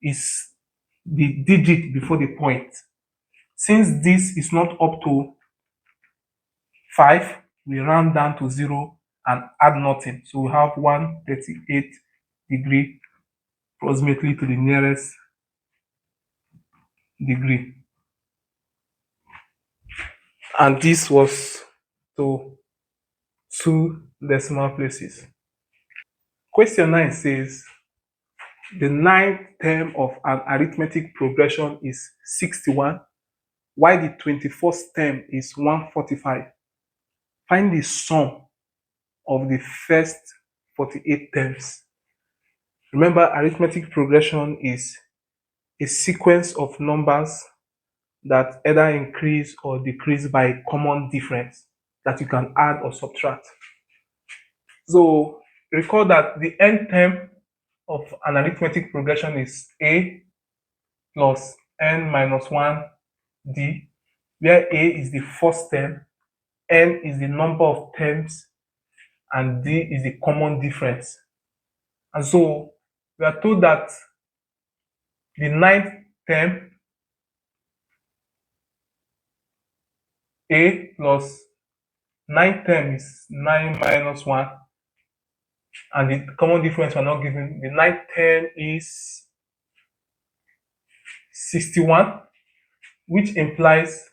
is the digit before the point. Since this is not up to 5, we round down to 0 and add nothing. So we have 138 degree approximately to the nearest degree. And this was to 2 decimal places. Question 9 says the ninth term of an arithmetic progression is 61, while the 21st term is 145. Find the sum of the first 48 terms. Remember, arithmetic progression is a sequence of numbers that either increase or decrease by a common difference that you can add or subtract. So recall that the nth term of an arithmetic progression is a plus n minus 1d, where a is the first term, n is the number of terms, and d is the common difference. And so we are told that the ninth term, a plus ninth term is 9 minus 1, and the common difference we're not given. The ninth term is 61, which implies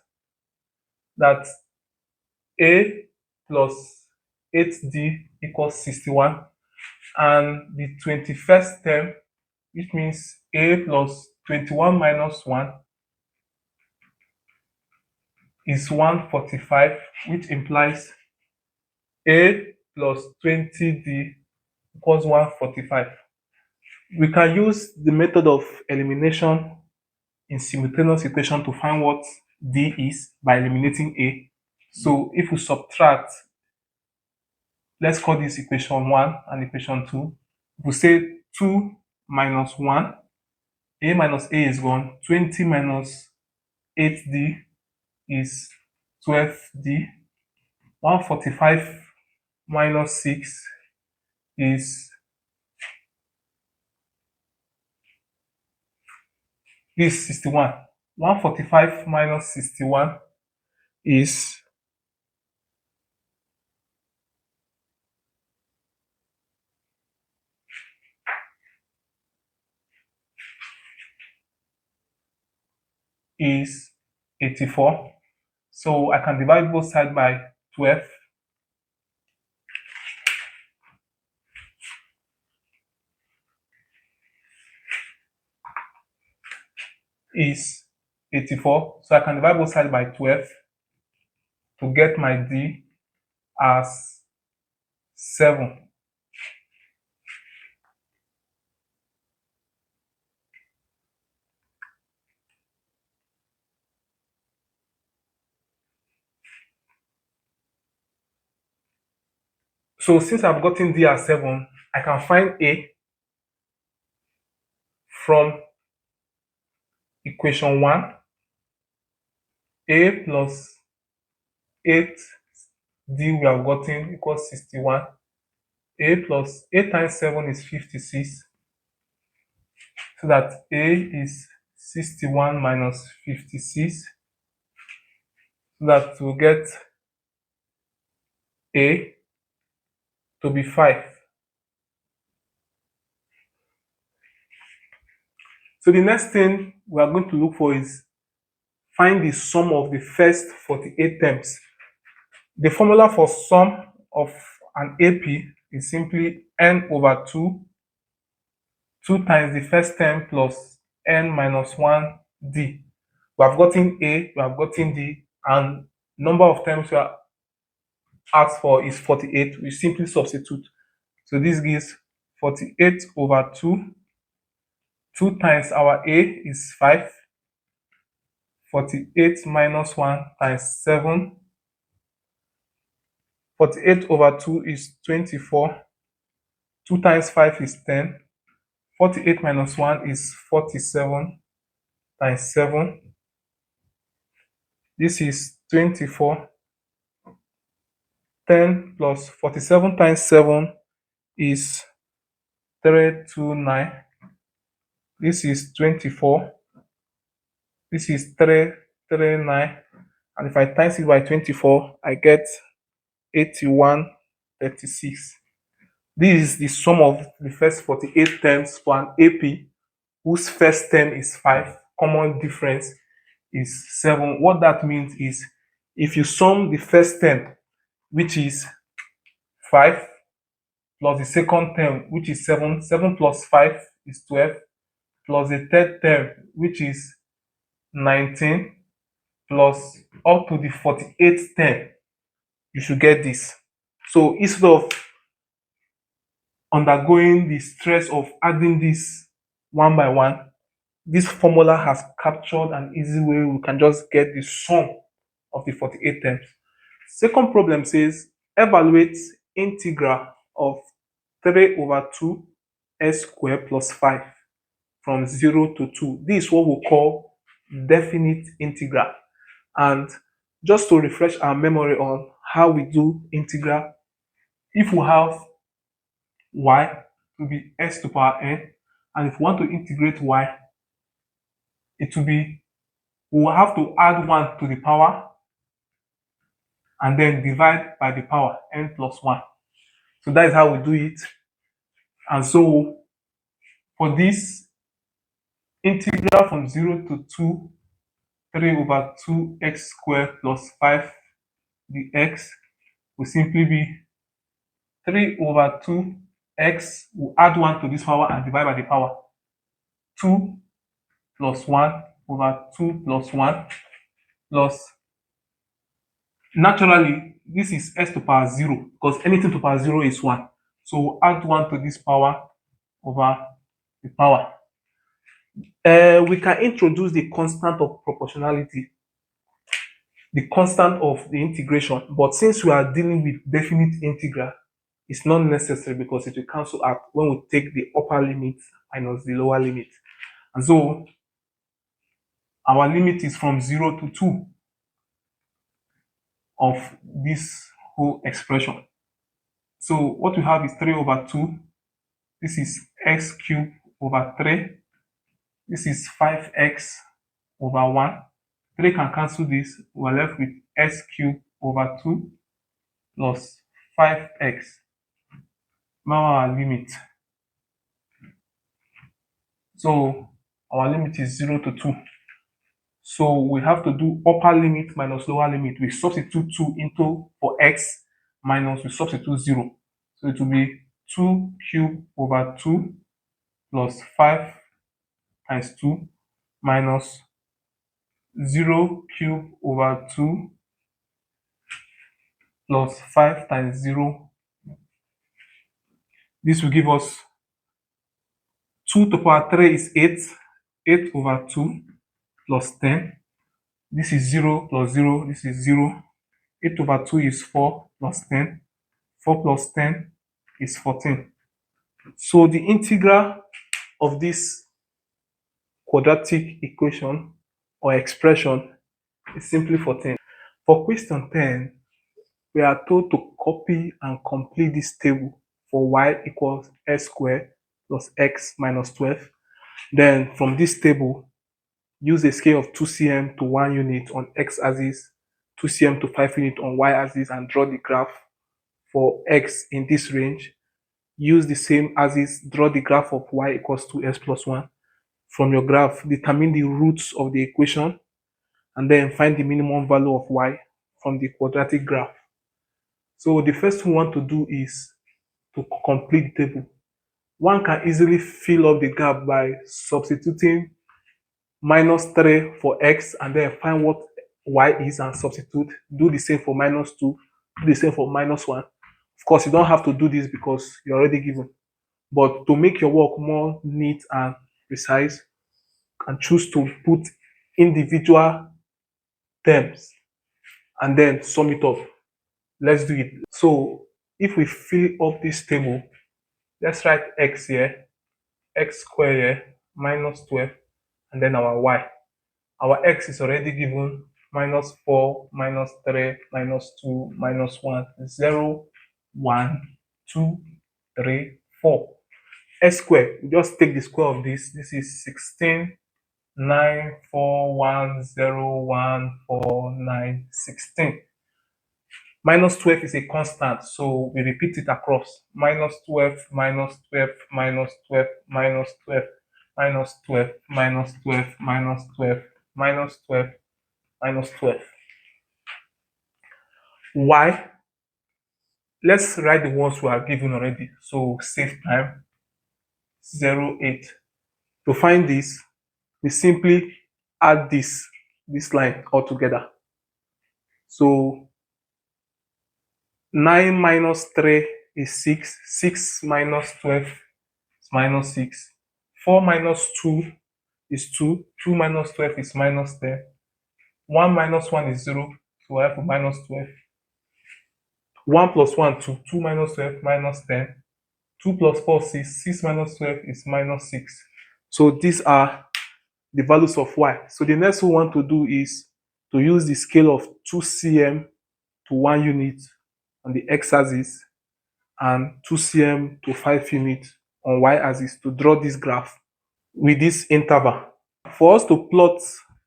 that a plus 8d equals 61, and the 21st term, which means a plus 21 minus 1 is 145, which implies a plus 20d equals 145. We can use the method of elimination in simultaneous equation to find what d is by eliminating a. So if we subtract, let's call this equation 1 and equation 2. If we say 2 minus 1, a minus a is 1, 20 minus 8d is 12d, 145 minus 6 is this 61. 145 minus 61 is is 84. So I can divide both sides by 12. Is 84. So I can divide both sides by 12 to get my d as 7. So since I've gotten d as 7, I can find a from equation 1. A plus 8d we have gotten equals 61. A plus 8 times 7 is 56. So that a is 61 minus 56. So that we'll get a to be 5. So the next thing we are going to look for is find the sum of the first 48 terms. The formula for sum of an AP is simply n over 2, 2 times the first term plus n minus 1d. We have gotten a, we have gotten d, and number of terms we are asked for is 48. We simply substitute. So this gives 48 over 2. 2 times our a is 5. 48 minus 1 times 7. 48 over 2 is 24. 2 times 5 is 10. 48 minus 1 is 47 times 7. This is 24. 10 plus 47 times 7 is 329. This is 24. This is 339. And if I times it by 24, I get 8136. This is the sum of the first 48 terms for an AP whose first term is 5, common difference is 7. What that means is if you sum the first term, which is 5, plus the second term, which is 7, 7 plus 5 is 12, plus the third term, which is 19, plus up to the 48th term, you should get this. So instead of undergoing the stress of adding this one by one, this formula has captured an easy way we can just get the sum of the 48 terms. Second problem says evaluate integral of 3 over 2 s squared plus 5 from 0 to 2. This is what we call definite integral. And just to refresh our memory on how we do integral, if we have y to be s to power n, and if we want to integrate y, it will be, we will have to add 1 to the power and then divide by the power n plus 1. So that is how we do it. And so for this integral from 0 to 2, 3 over 2x squared plus 5 dx will simply be 3 over 2x, we'll add 1 to this power and divide by the power 2 plus 1 over 2 plus 1 plus, naturally, this is s to power 0 because anything to power 0 is 1. So we'll add 1 to this power over the power. We can introduce the constant of proportionality, the constant of the integration, but since we are dealing with definite integral, it's not necessary because it will cancel out when we take the upper limit minus the lower limit. And so our limit is from 0 to 2 of this whole expression. So what we have is 3 over 2. This is x cubed over 3. This is 5x over 1. 3 can cancel this. We're left with s cubed over 2 plus 5x. Now our limit. So our limit is 0 to 2. So we have to do upper limit minus lower limit. We substitute 2 into for x minus we substitute 0. So it will be 2 cubed over 2 plus 5 times 2 minus 0 cubed over 2 plus 5 times 0. This will give us 2 to the power 3 is 8. 8 over 2 plus 10. This is 0 plus 0. This is 0. 8 over 2 is 4 plus 10. 4 plus 10 is 14. So the integral of this quadratic equation or expression is simply 14. For question 10, we are told to copy and complete this table for y equals s squared plus x minus 12. Then from this table, use a scale of 2 cm to 1 unit on x-axis, 2 cm to 5 unit on y-axis, and draw the graph for x in this range. Use the same axis, draw the graph of y equals 2s plus 1. From your graph, determine the roots of the equation, and then find the minimum value of y from the quadratic graph. So the first thing we want to do is to complete the table. One can easily fill up the gap by substituting minus 3 for x and then find what y is and substitute. Do the same for minus 2, do the same for minus 1. Of course, you don't have to do this because you're already given. But to make your work more neat and precise, you can choose to put individual terms and then sum it up. Let's do it. So if we fill up this table, let's write x here, x squared here, minus 12, and then our y. Our x is already given, minus 4, minus 3, minus 2, minus 1, 0, 1, 2, 3, 4. S squared, we just take the square of this. This is 16, 9, 4, 1, 0, 1, 4, 9, 16. Minus 12 is a constant, so we repeat it across. Minus 12, minus 12, minus 12, minus 12, minus 12, minus 12, minus 12, minus 12, minus 12. Why? Let's write the ones we are given already. So save time. 0, 8. To find this, we simply add this line all together. So 9 minus 3 is 6. 6 minus 12 is minus 6. 4 minus 2 is 2. 2 minus 12 is minus 10. 1 minus 1 is 0. So I have a minus 12. 1 plus 1, 2. 2 minus 12, minus 10. 2 plus 4, 6. 6 minus 12 is minus 6. So these are the values of y. So the next we want to do is to use the scale of 2 cm to 1 unit on the x-axis and 2 cm to 5 units on y-axis to draw this graph with this interval. For us to plot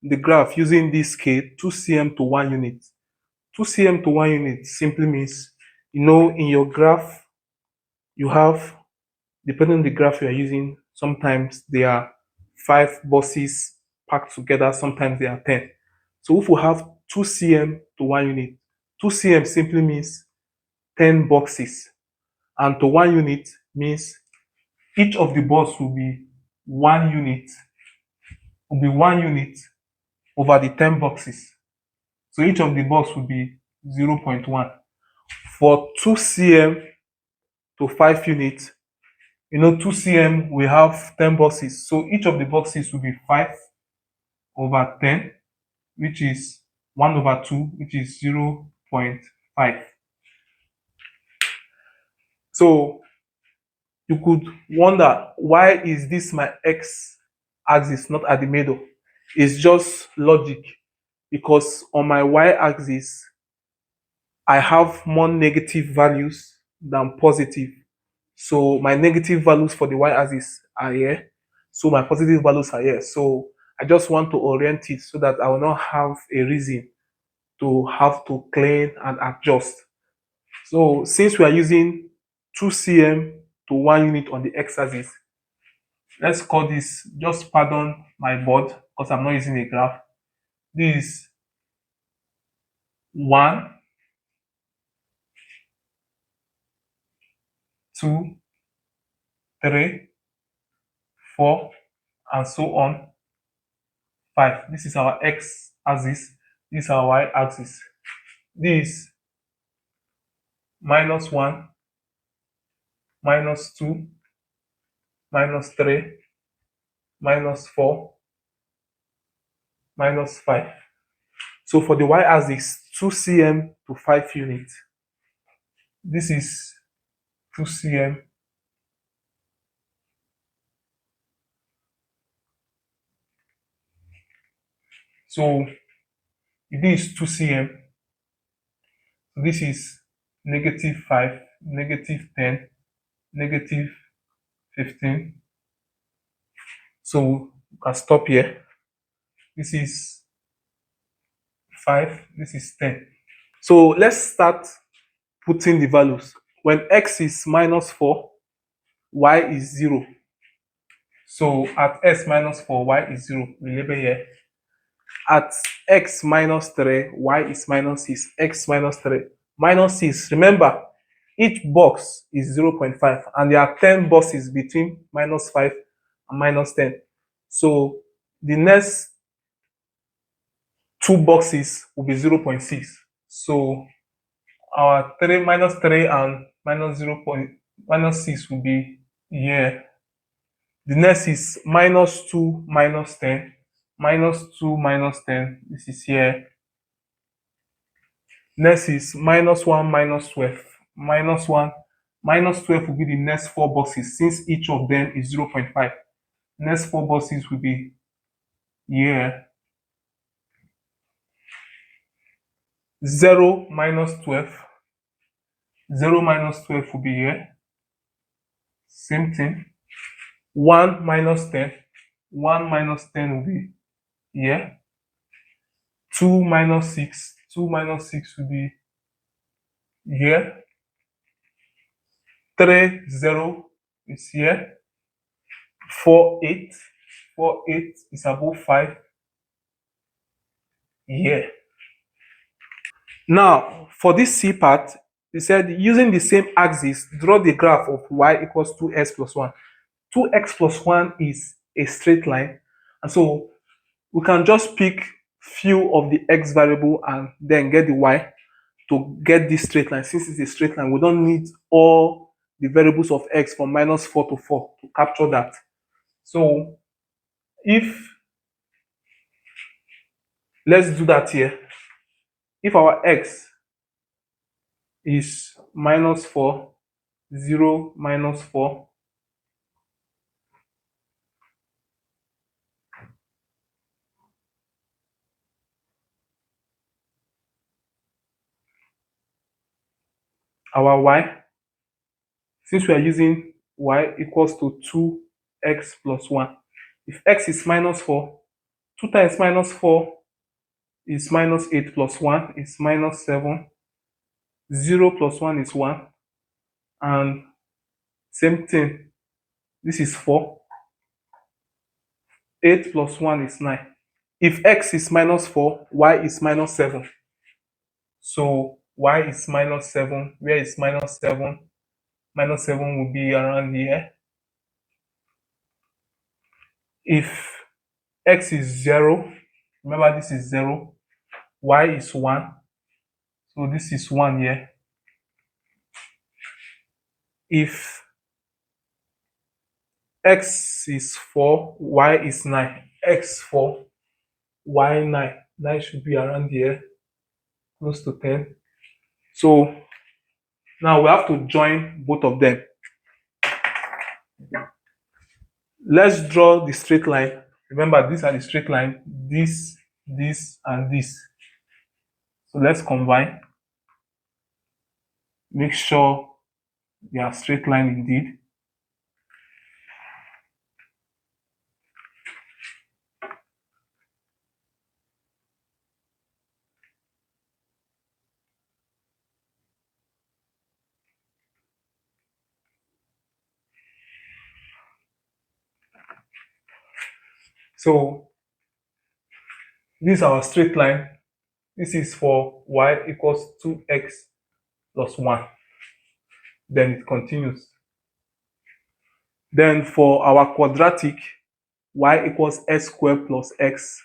the graph using this scale, 2 cm to 1 unit, 2 cm to 1 unit simply means, in your graph, you have, depending on the graph you are using, sometimes there are 5 boxes packed together, sometimes there are 10. So if we have 2 cm to 1 unit, 2 cm simply means 10 boxes. And to 1 unit means each of the box will be 1 unit, over the 10 boxes. So each of the box will be 0.1. For 2 cm to 5 units, 2 cm we have 10 boxes. So each of the boxes will be 5 over 10, which is 1 over 2, which is 0.5. So you could wonder, why is this my x axis not at the middle? It's just logic, because on my y axis I have more negative values than positive. So my negative values for the y axis are here, so my positive values are here. So I just want to orient it so that I will not have a reason to have to clean and adjust. So since we are using 2 cm to 1 unit on the x-axis, let's call this, just pardon my board because I'm not using a graph. This is 1, 2, 3, 4, and so on. 5. This is our x-axis. This is our y-axis. This minus 1, minus 2, minus 3, minus 4, minus 5. So for the y-axis, 2 cm to 5 units. This is 2 cm. So this is 2 cm. This is negative 5, negative 10, negative 15. So we can stop here. This is 5, this is 10. So let's start putting the values. When x is minus 4, y is 0. So at s minus 4, y is 0. We label here. At x minus 3, y is minus 6. X minus 3, minus 6. Remember, each box is 0.5, and there are 10 boxes between minus 5 and minus 10. So the next 2 boxes will be 0.6. So our 3 minus 3 and minus 6 will be here. The next is minus 2 minus 10. Minus 2 minus 10. This is here. Next is minus 1 minus 12. Minus 1 minus 12 will be the next 4 boxes, since each of them is 0.5. Next 4 boxes will be here. 0 minus 12. 0 minus 12 will be here. Same thing. 1 minus 10. 1 minus 10 will be here. 2 minus 6. 2 minus 6 will be here. 3, 0 is here. 4, 8. 4, 8 is above 5 here. Now, for this C part, we said using the same axis, draw the graph of y equals 2x plus 1. 2x plus 1 is a straight line. And so we can just pick few of the x variable and then get the y to get this straight line. Since it's a straight line, we don't need all the variables of x from -4 to 4 to capture that. So if, let's do that here. If our x is -4, 0, -4, our y, since we are using y equals to 2x plus 1. If x is -4, 2 times -4 is -8 plus 1 is -7. 0 plus 1 is 1. And same thing, this is 4. 8 plus 1 is 9. If x is -4, y is -7. So y is -7. Where is -7? -7 will be around here. If x is 0, remember this is 0, y is 1. So this is 1 here. If x is 4, y is 9. X 4, y 9. 9 should be around here, close to 10. So now we have to join both of them. Let's draw the straight line. Remember, these are the straight line. This, and this. So let's combine. Make sure they are straight line indeed. So this is our straight line. This is for y equals 2x plus 1. Then it continues. Then for our quadratic, y equals x squared plus x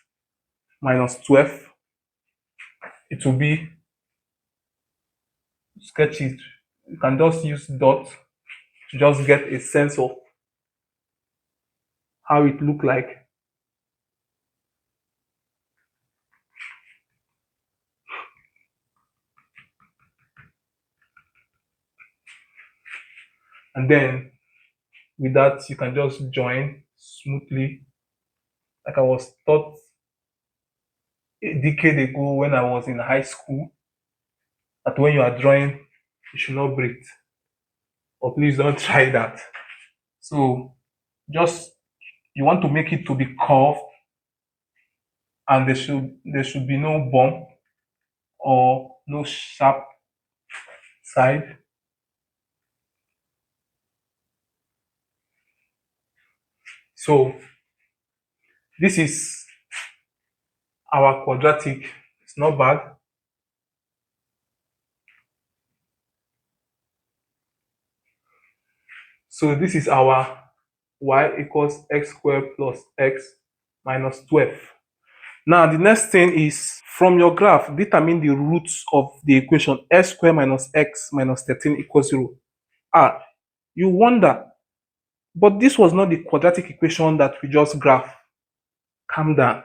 minus 12. It will be, sketch it. You can just use dot to just get a sense of how it look like. And then with that, you can just join smoothly. Like I was taught a decade ago when I was in high school, that when you are drawing, you should not breathe. Or please don't try that. So just, you want to make it to be curved, and there should be no bump or no sharp side. So this is our quadratic. It's not bad. So this is our y equals x squared plus x minus 12. Now the next thing is, from your graph, determine the roots of the equation x squared minus x minus 13 equals 0. You wonder, but this was not the quadratic equation that we just graphed. Calm down.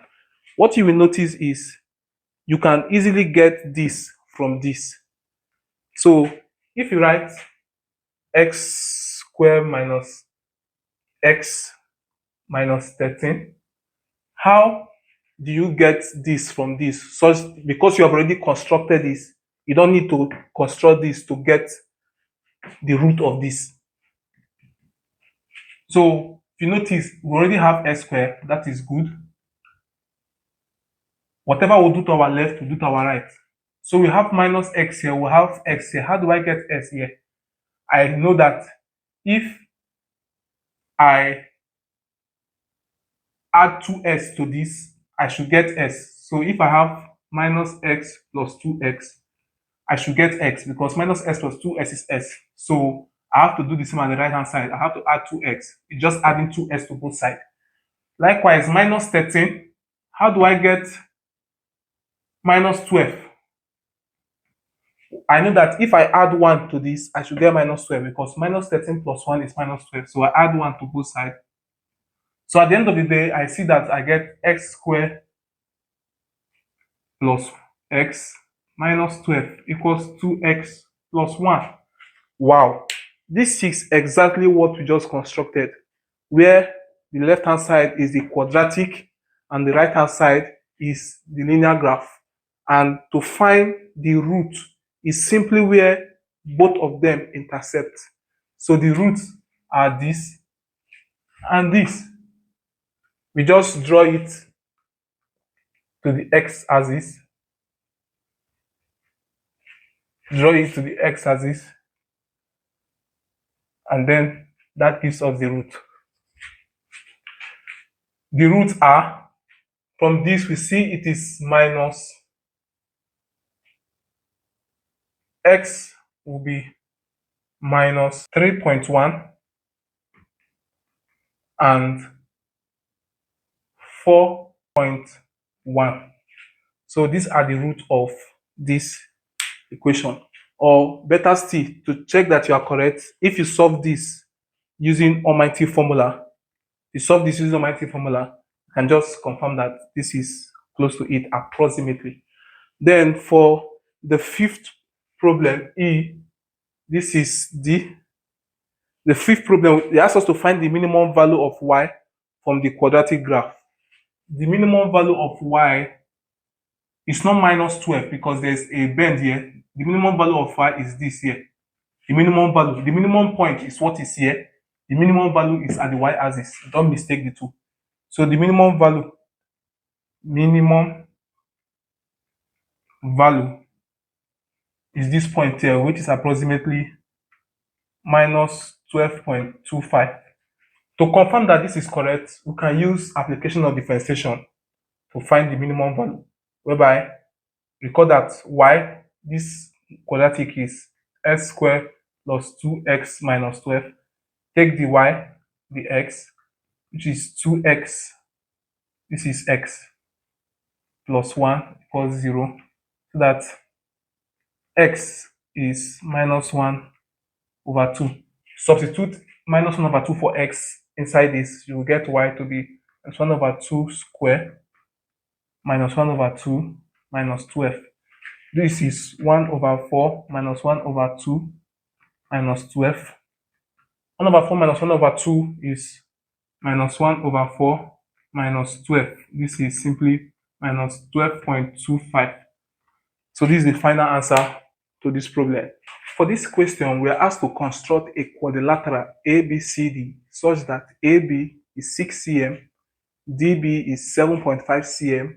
What you will notice is you can easily get this from this. So if you write x squared minus x minus 13, how do you get this from this? So because you have already constructed this, you don't need to construct this to get the root of this. So if you notice, we already have x squared. That is good. Whatever we'll do to our left, we'll do to our right. So we have minus x here, we have x here. How do I get s here? I know that if I add 2s to this, I should get s. So if I have minus x plus 2x, I should get x because minus s plus 2s is s. So I have to do the same on the right hand side. I have to add 2x. It's just adding 2s to both sides. Likewise, minus 13. How do I get minus 12? I know that if I add 1 to this, I should get minus 12 because minus 13 plus 1 is minus 12. So I add 1 to both sides. So at the end of the day, I see that I get x squared plus x minus 12 equals 2x plus 1. Wow. This is exactly what we just constructed, where the left hand side is the quadratic and the right hand side is the linear graph. And to find the root is simply where both of them intersect. So the roots are this and this. We just draw it to the x-axis, draw it to the x-axis, and then that gives us the root. The roots are, from this we see it is minus x will be minus 3.1 and 4.1. So these are the root of this equation. Or better still, to check that you are correct, if you solve this using almighty formula, you solve this using almighty formula, you can just confirm that this is close to it approximately. Then for the fifth problem, E, this is D. The fifth problem, it asks us to find the minimum value of y from the quadratic graph. The minimum value of y is not minus 12 because there's a bend here. The minimum value of y is this here. The minimum value, the minimum point is what is here. The minimum value is at the y-axis. Don't mistake the two. So the minimum value is this point here, which is approximately minus 12.25. To confirm that this is correct, we can use application of differentiation to find the minimum value, whereby recall that y, this quadratic is x squared plus 2x minus 12. Take the y, the x, which is 2x, this is x, plus 1 equals 0, so that x is minus 1 over 2. Substitute minus 1 over 2 for x inside this, you will get y to be minus 1 over 2 square minus 1 over 2 minus 12. This is 1 over 4 minus 1 over 2 minus 12. 1 over 4 minus 1 over 2 is minus 1 over 4 minus 12. This is simply minus 12.25. So this is the final answer to this problem. For this question, we are asked to construct a quadrilateral ABCD such that AB is 6 cm, DB is 7.5 cm,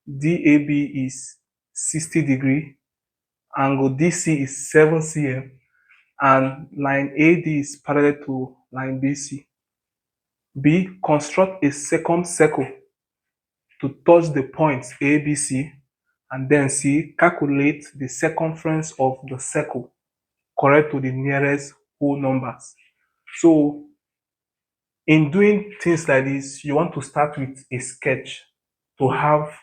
DAB is 60 degree, angle DC is 7 cm, and line AD is parallel to line BC. B. Construct a second circle to touch the points ABC, and then C. Calculate the circumference of the circle correct to the nearest whole numbers. So in doing things like this, you want to start with a sketch to have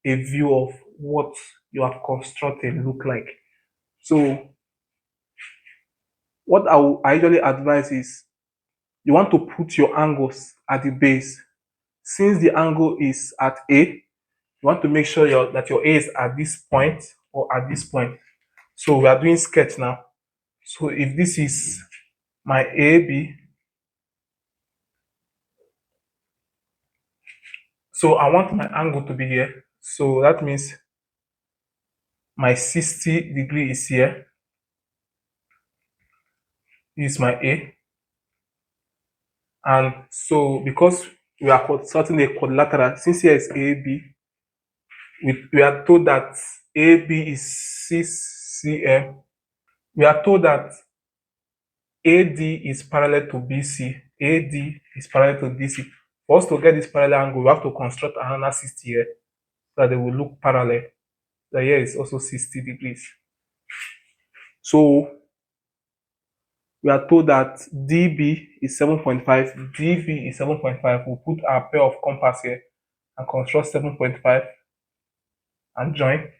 a view of what you have constructed look like. So what I usually advise is you want to put your angles at the base. Since the angle is at A, you want to make sure that your A is at this point or at this point. So we are doing sketch now. So if this is my AB, so I want my angle to be here. So that means my 60 degree is here. This is my A. And so because we are constructing a quadrilateral, since here is AB, we are told that AB is 6 cm. We are told that AD is parallel to BC. AD is parallel to DC. For us to get this parallel angle, we have to construct another 60 here so that they will look parallel. The here is also 60 degrees. So we are told that DB is 7.5, DV is 7.5. We'll put our pair of compass here and construct 7.5 and join.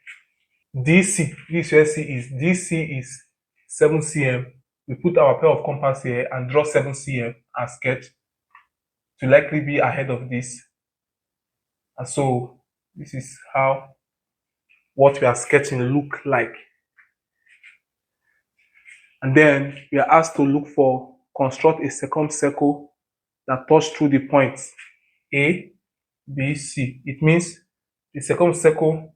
DC, this where C is, DC is 7 cm. We put our pair of compass here and draw 7 cm and sketch to likely be ahead of this. And so this is how what we are sketching look like. And then we are asked to look for, construct a circumcircle that touch through the points A, B, C. It means the circumcircle,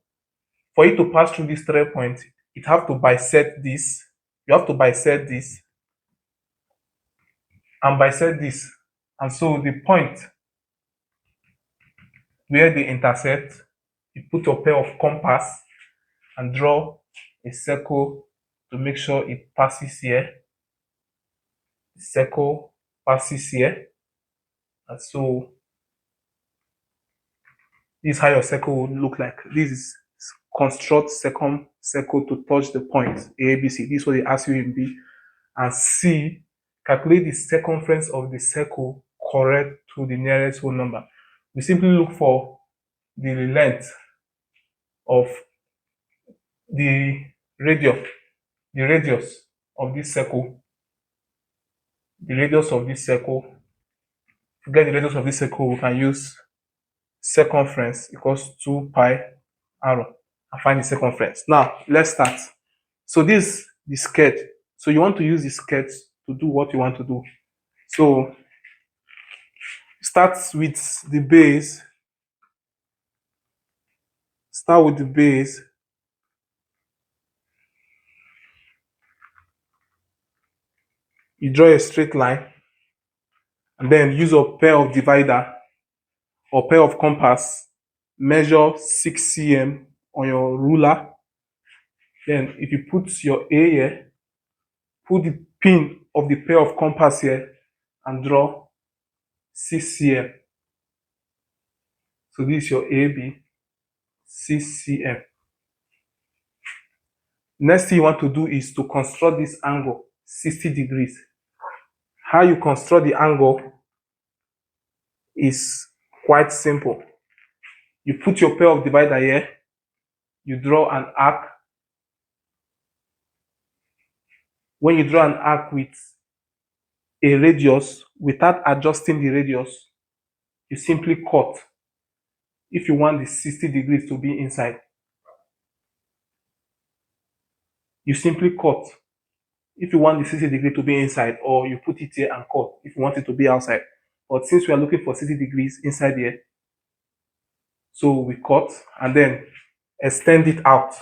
for it to pass through these 3 points, it have to bisect this. You have to bisect this and bisect this. And so the point where they intersect, you put your pair of compass and draw a circle to make sure it passes here. The circle passes here. And so this is how your circle would look like. This is construct circumcircle to touch the points A, B, C. This is what they ask you in B. And C, calculate the circumference of the circle correct to the nearest whole number. We simply look for the length of the radius of this circle. The radius of this circle. To get the radius of this circle, we can use circumference equals 2 pi r and find the circumference. Now, let's start. So this is the sketch. So you want to use the sketch to do what you want to do. So start with the base. Start with the base. You draw a straight line and then use a pair of divider or pair of compass. Measure 6 cm on your ruler. Then if you put your A here, put the pin of the pair of compass here and draw 6 cm. So this is your AB, 6 cm. Next thing you want to do is to construct this angle 60 degrees. How you construct the angle is quite simple. You put your pair of divider here, you draw an arc. When you draw an arc with a radius, without adjusting the radius, you simply cut if you want the 60 degrees to be inside. You simply cut if you want the 60 degree to be inside, or you put it here and cut if you want it to be outside. But since we are looking for 60 degrees inside here, so we cut and then extend it out,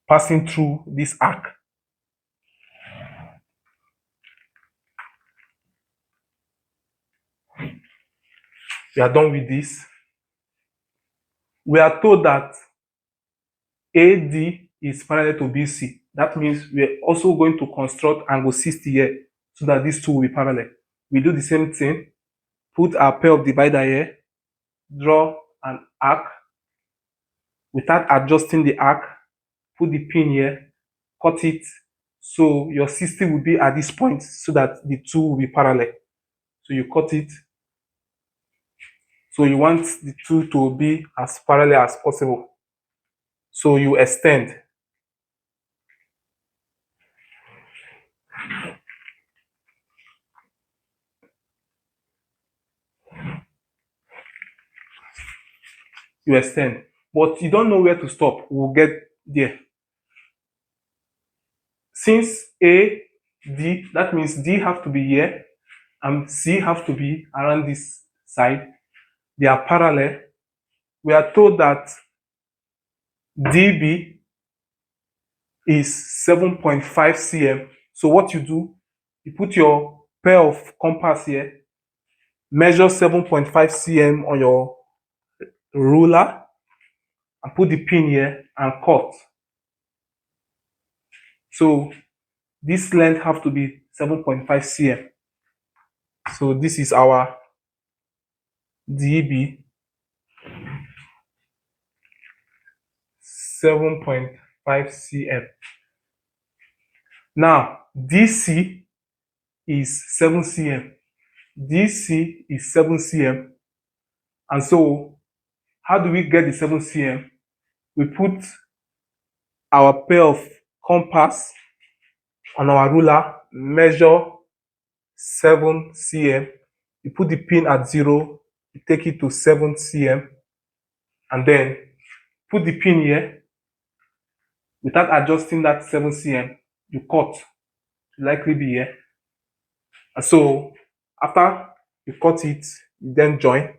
passing through this arc. We are done with this. We are told that AD is parallel to BC. That means we're also going to construct angle 60 here so that these two will be parallel. We do the same thing. Put our pair of divider here, draw an arc. Without adjusting the arc, put the pin here, cut it. So your 60 will be at this point so that the two will be parallel. So you cut it. So you want the two to be as parallel as possible. So you extend. You extend. But you don't know where to stop. We'll get there. Since A, D, that means D have to be here and C have to be around this side. They are parallel. We are told that DB is 7.5 cm. So what you do, you put your pair of compass here, measure 7.5 cm on your ruler and put the pin here and cut. So this length have to be 7.5 cm. So this is our DB, 7.5 cm. Now DC is 7 cm. DC is 7 cm. And so how do we get the 7 cm? We put our pair of compass on our ruler, measure 7 cm. You put the pin at 0, you take it to 7 cm, and then put the pin here. Without adjusting that 7 cm, you cut, likely be here. And so after you cut it, you then join.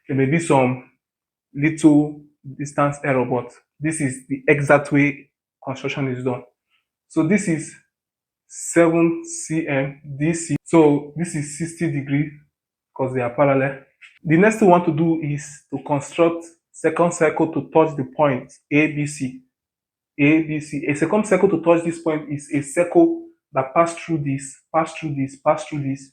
There may be some little distance error, but this is the exact way construction is done. So this is 7 cm DC. So this is 60 degrees because they are parallel. The next thing we want to do is to construct second circle to touch the point ABC. ABC. A second circle to touch this point is a circle that pass through this, pass through this, pass through this.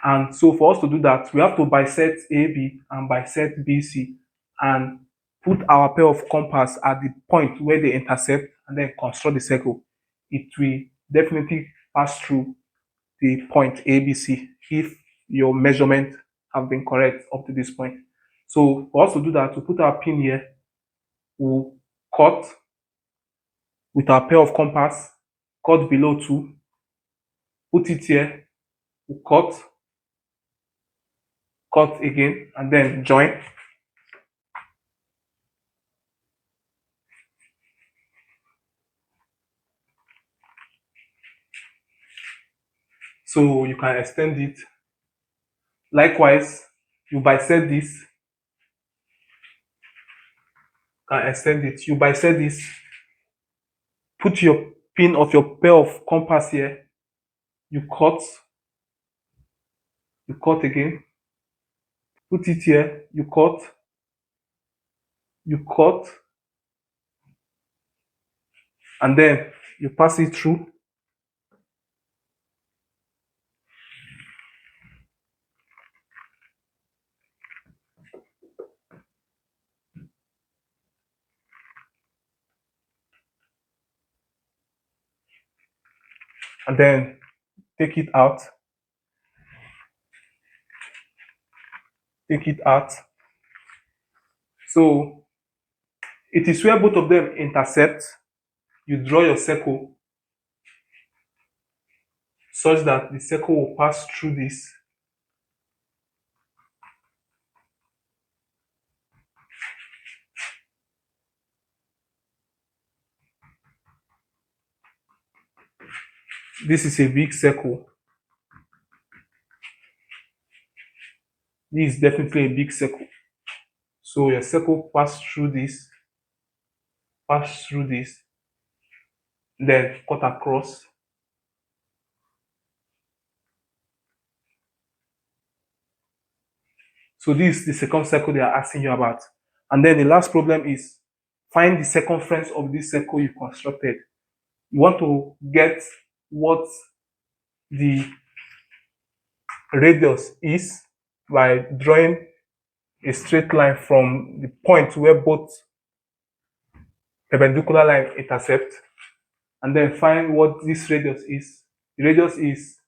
And so for us to do that, we have to bisect AB and bisect BC and put our pair of compass at the point where they intercept and then construct the circle. It will definitely pass through the point ABC if your measurement have been correct up to this point. So for us to do that, we put our pin here, we'll cut with our pair of compass, cut below 2, put it here, we'll cut again, and then join. So you can extend it. Likewise, you bisect this, can extend it. You bisect this, put your pin of your pair of compass here, you cut again, put it here, you cut, and then you pass it through. And then take it out. Take it out. So it is where both of them intercept. You draw your circle such that the circle will pass through this. This is a big circle. This is definitely a big circle. So your circle pass through this, then cut across. So this is the second circle they are asking you about. And then the last problem is find the circumference of this circle you constructed. You want to get what the radius is by drawing a straight line from the point where both perpendicular lines intercept, and then find what this radius is. The radius is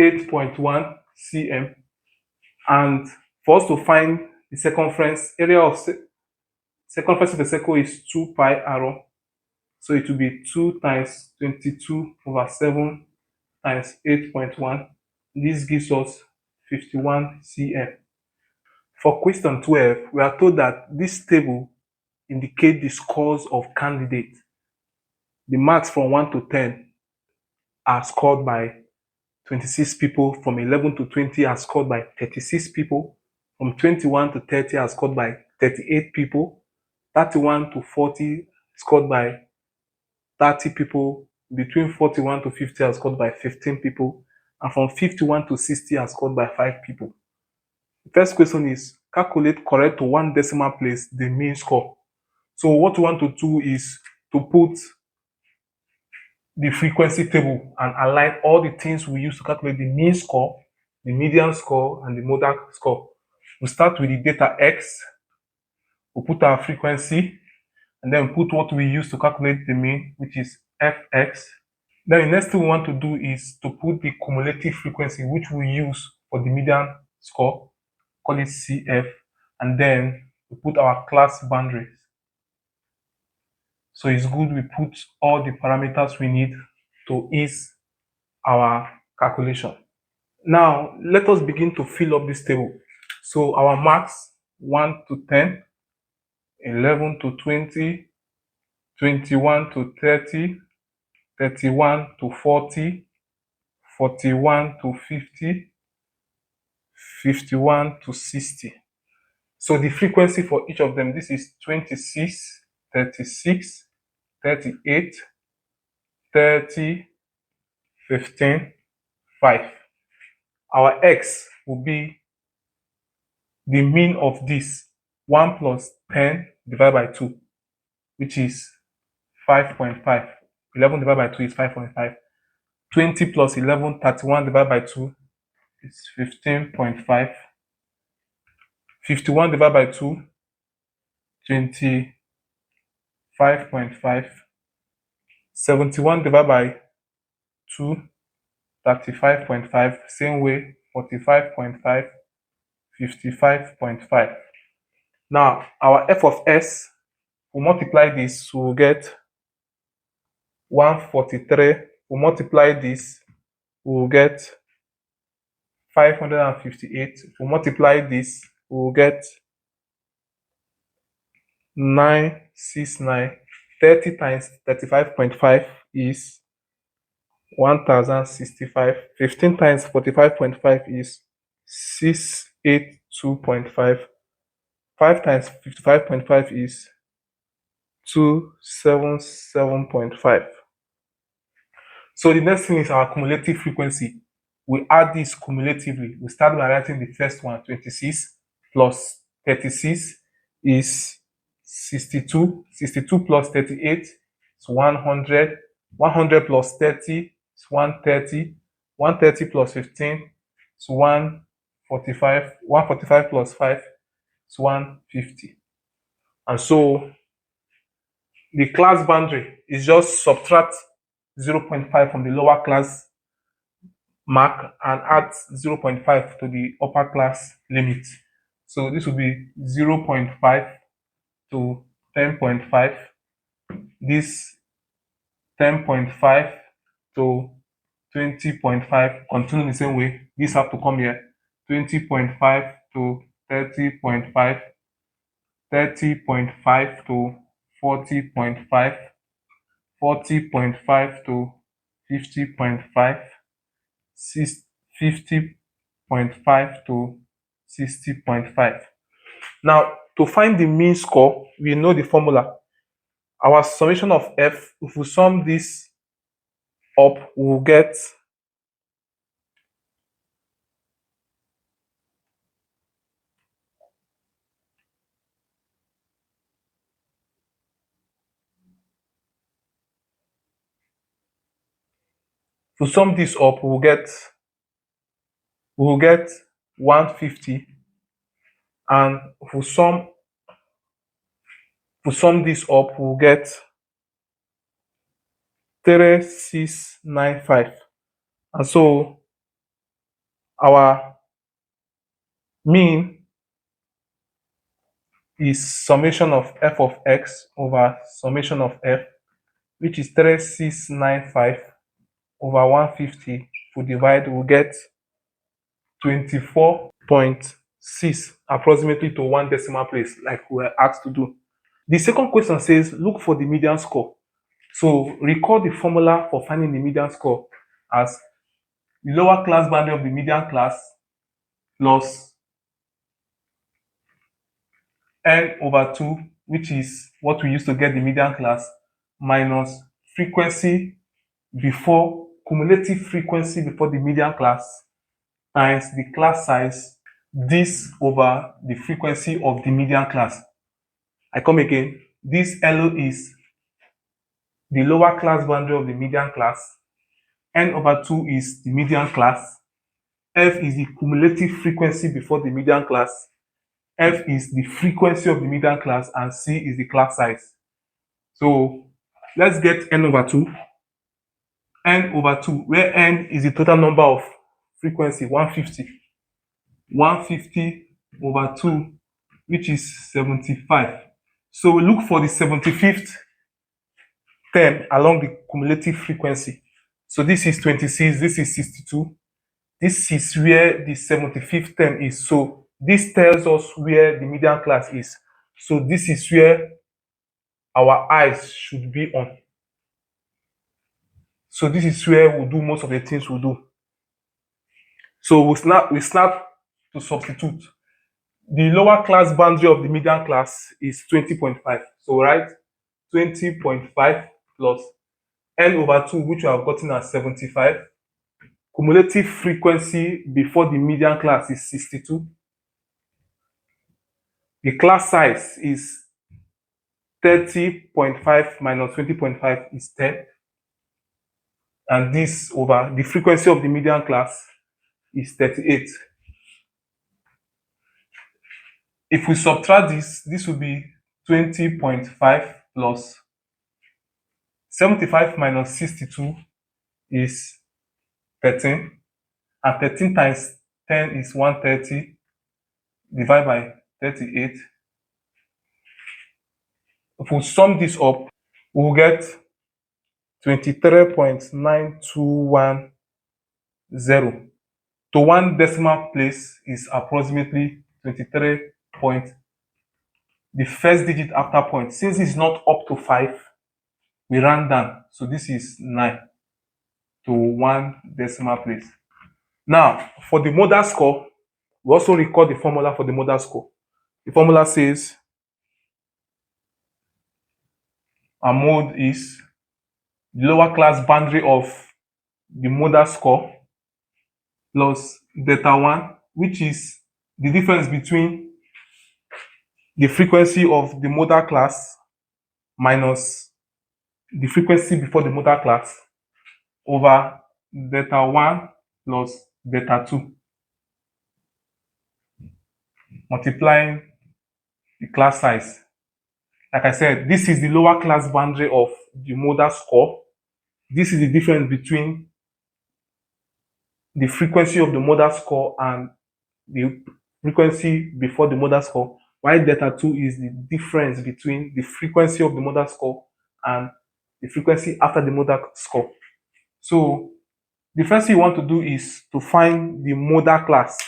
8.1 cm, and for us to find the circumference, area of circumference of the circle is 2 pi r. So it will be 2 times 22 over 7 times 8.1. This gives us 51 cm. For question 12, we are told that this table indicates the scores of candidates. The marks from 1 to 10 are scored by 26 people, from 11 to 20 are scored by 36 people, from 21 to 30 are scored by 38 people, 31 to 40 scored by 30 people, between 41 to 50 are scored by 15 people, and from 51 to 60 are scored by 5 people. The first question is calculate correct to one decimal place the mean score. So what we want to do is to put the frequency table and align all the things we use to calculate the mean score, the median score, and the modal score. We start with the data x, we put our frequency, and then put what we use to calculate the mean, which is fx. Then the next thing we want to do is to put the cumulative frequency, which we use for the median score, call it CF, and then we put our class boundaries. So it's good we put all the parameters we need to ease our calculation. Now, let us begin to fill up this table. So our marks 1 to 10, 11 to 20, 21 to 30, 31 to 40, 41 to 50, 51 to 60. So the frequency for each of them, this is 26, 36, 38, 30, 15, 5. Our x will be the mean of this 1 plus 10 divided by 2, which is 5.5. 11 divided by 2 is 5.5. 20 plus 11, 31 divided by 2 is 15.5. 51 divided by 2, 25.5. 71 divided by 2, 35.5. Same way, 45.5, 55.5. Now, our f of s, we multiply this, we will get 143. We multiply this, we will get 558. We multiply this, we will get 969. 30 times 35.5 is 1065. 15 times 45.5 is 682.5. 5 times 55.5 is 277.5. So the next thing is our cumulative frequency. We add this cumulatively. We start by writing the first one, 26 plus 36 is 62. 62 plus 38 is 100. 100 plus 30 is 130. 130 plus 15 is 145. 145 plus 5 is 150. And so the class boundary is just subtract 0.5 from the lower class mark and add 0.5 to the upper class limit. So this will be 0.5 to 10.5. This 10.5 to 20.5. Continue the same way. This have to come here. 20.5 to 30.5. 30.5 to 40.5. 40.5 to 50.5. 50.5 to 60.5. Now, to find the mean score, we know the formula. Our summation of f, if we sum this up, we will get to sum this up, we will get 150, and if we sum this up, we will get 3695. And so our mean is summation of f of x over summation of f, which is 3695 over 150. If we divide, we'll get 24.6 approximately to one decimal place, like we were asked to do. The second question says look for the median score. So recall the formula for finding the median score as the lower class boundary of the median class plus n over 2 which is what we use to get the median class, minus frequency before cumulative frequency before the median class times the class size, this over the frequency of the median class. I come again. This LO is the lower class boundary of the median class. N over 2 is the median class. F is the cumulative frequency before the median class. F is the frequency of the median class, and C is the class size. So let's get N over 2. N over 2, where N is the total number of frequency, 150. 150 over 2, which is 75. So we look for the 75th term along the cumulative frequency. So this is 26, this is 62. This is where the 75th term is. So this tells us where the median class is. So this is where our eyes should be on. So this is where we'll do most of the things we'll do. So we start to substitute. The lower class boundary of the median class is 20.5. So write 20.5 plus N over 2, which we have gotten as 75. Cumulative frequency before the median class is 62. The class size is 30.5 minus 20.5 is 10. And this over the frequency of the median class is 38. If we subtract this will be 20.5 plus 75 minus 62 is 13. And 13 times 10 is 130. Divided by 38. If we sum this up, we will get 23.9210. To one decimal place is approximately 23 point. The first digit after point, since it's not up to 5, we round down. So this is 9 to one decimal place. Now, for the modal score, we also record the formula for the modal score. The formula says our mode is the lower class boundary of the modal score plus delta 1, which is the difference between the frequency of the modal class minus the frequency before the modal class over delta 1 plus delta 2, multiplying the class size. Like I said, this is the lower class boundary of the modal score. This is the difference between the frequency of the modal score and the frequency before the modal score, while delta 2 is the difference between the frequency of the modal score and the frequency after the modal score. So the first thing you want to do is to find the modal class.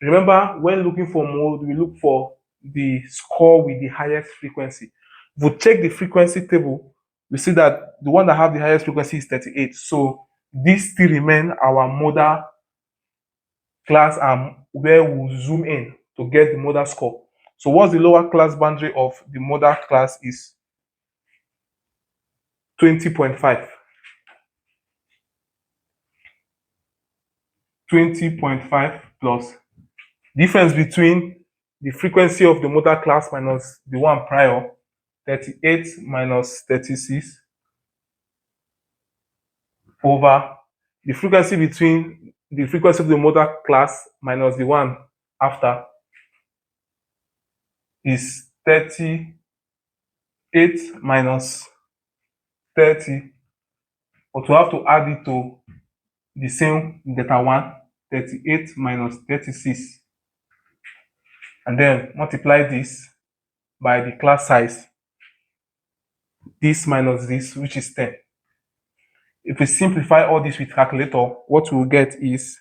Remember, when looking for mode, we look for the score with the highest frequency. If we check the frequency table, we see that the one that have the highest frequency is 38. So this still remain our modal class, where we'll zoom in to get the modal score. So what's the lower class boundary of the modal class is 20.5. 20.5 plus difference between the frequency of the modal class minus the one prior, 38 minus 36, over the frequency between the frequency of the modal class minus the one after is 38 minus 30, but we have to add it to the same delta 1, 38 minus 36, and then multiply this by the class size, this minus this, which is 10. If we simplify all this with calculator, what we'll get is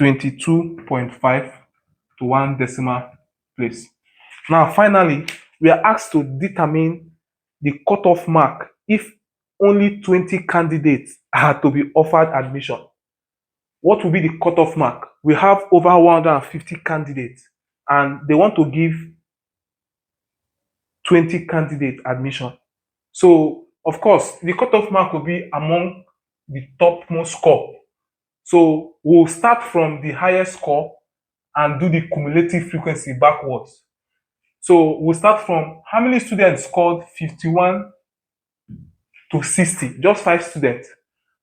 22.5 to one decimal place. Now, finally, we are asked to determine the cutoff mark if only 20 candidates are to be offered admission. What will be the cutoff mark? We have over 150 candidates, and they want to give 20 candidate admission. So, of course, the cutoff mark will be among the topmost score. So, we'll start from the highest score and do the cumulative frequency backwards. So, we'll start from how many students scored 51 to 60? Just 5 students.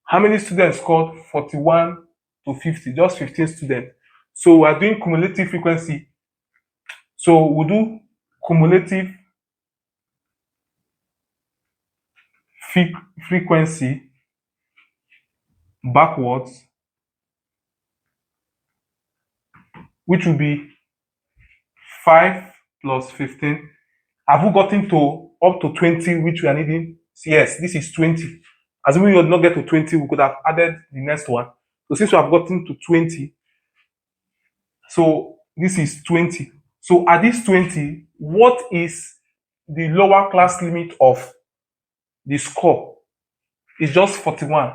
How many students scored 41 to 50? Just 15 students. So, we are doing cumulative frequency. So, we'll do cumulative frequency backwards, which will be 5 plus 15. Have we gotten to up to 20, which we are needing? Yes, this is 20. Assuming we did not get to 20, we could have added the next one. So since we have gotten to 20, so this is 20. So at this 20, what is the lower class limit of the score? It's just 41.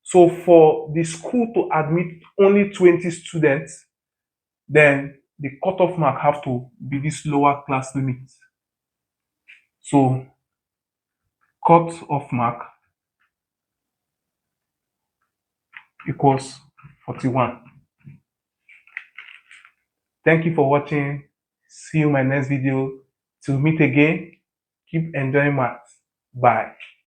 So for the school to admit only 20 students, then the cutoff mark have to be this lower class limit. So cutoff mark equals 41. Thank you for watching. See you in my next video. Till meet again, keep enjoying math. Bye.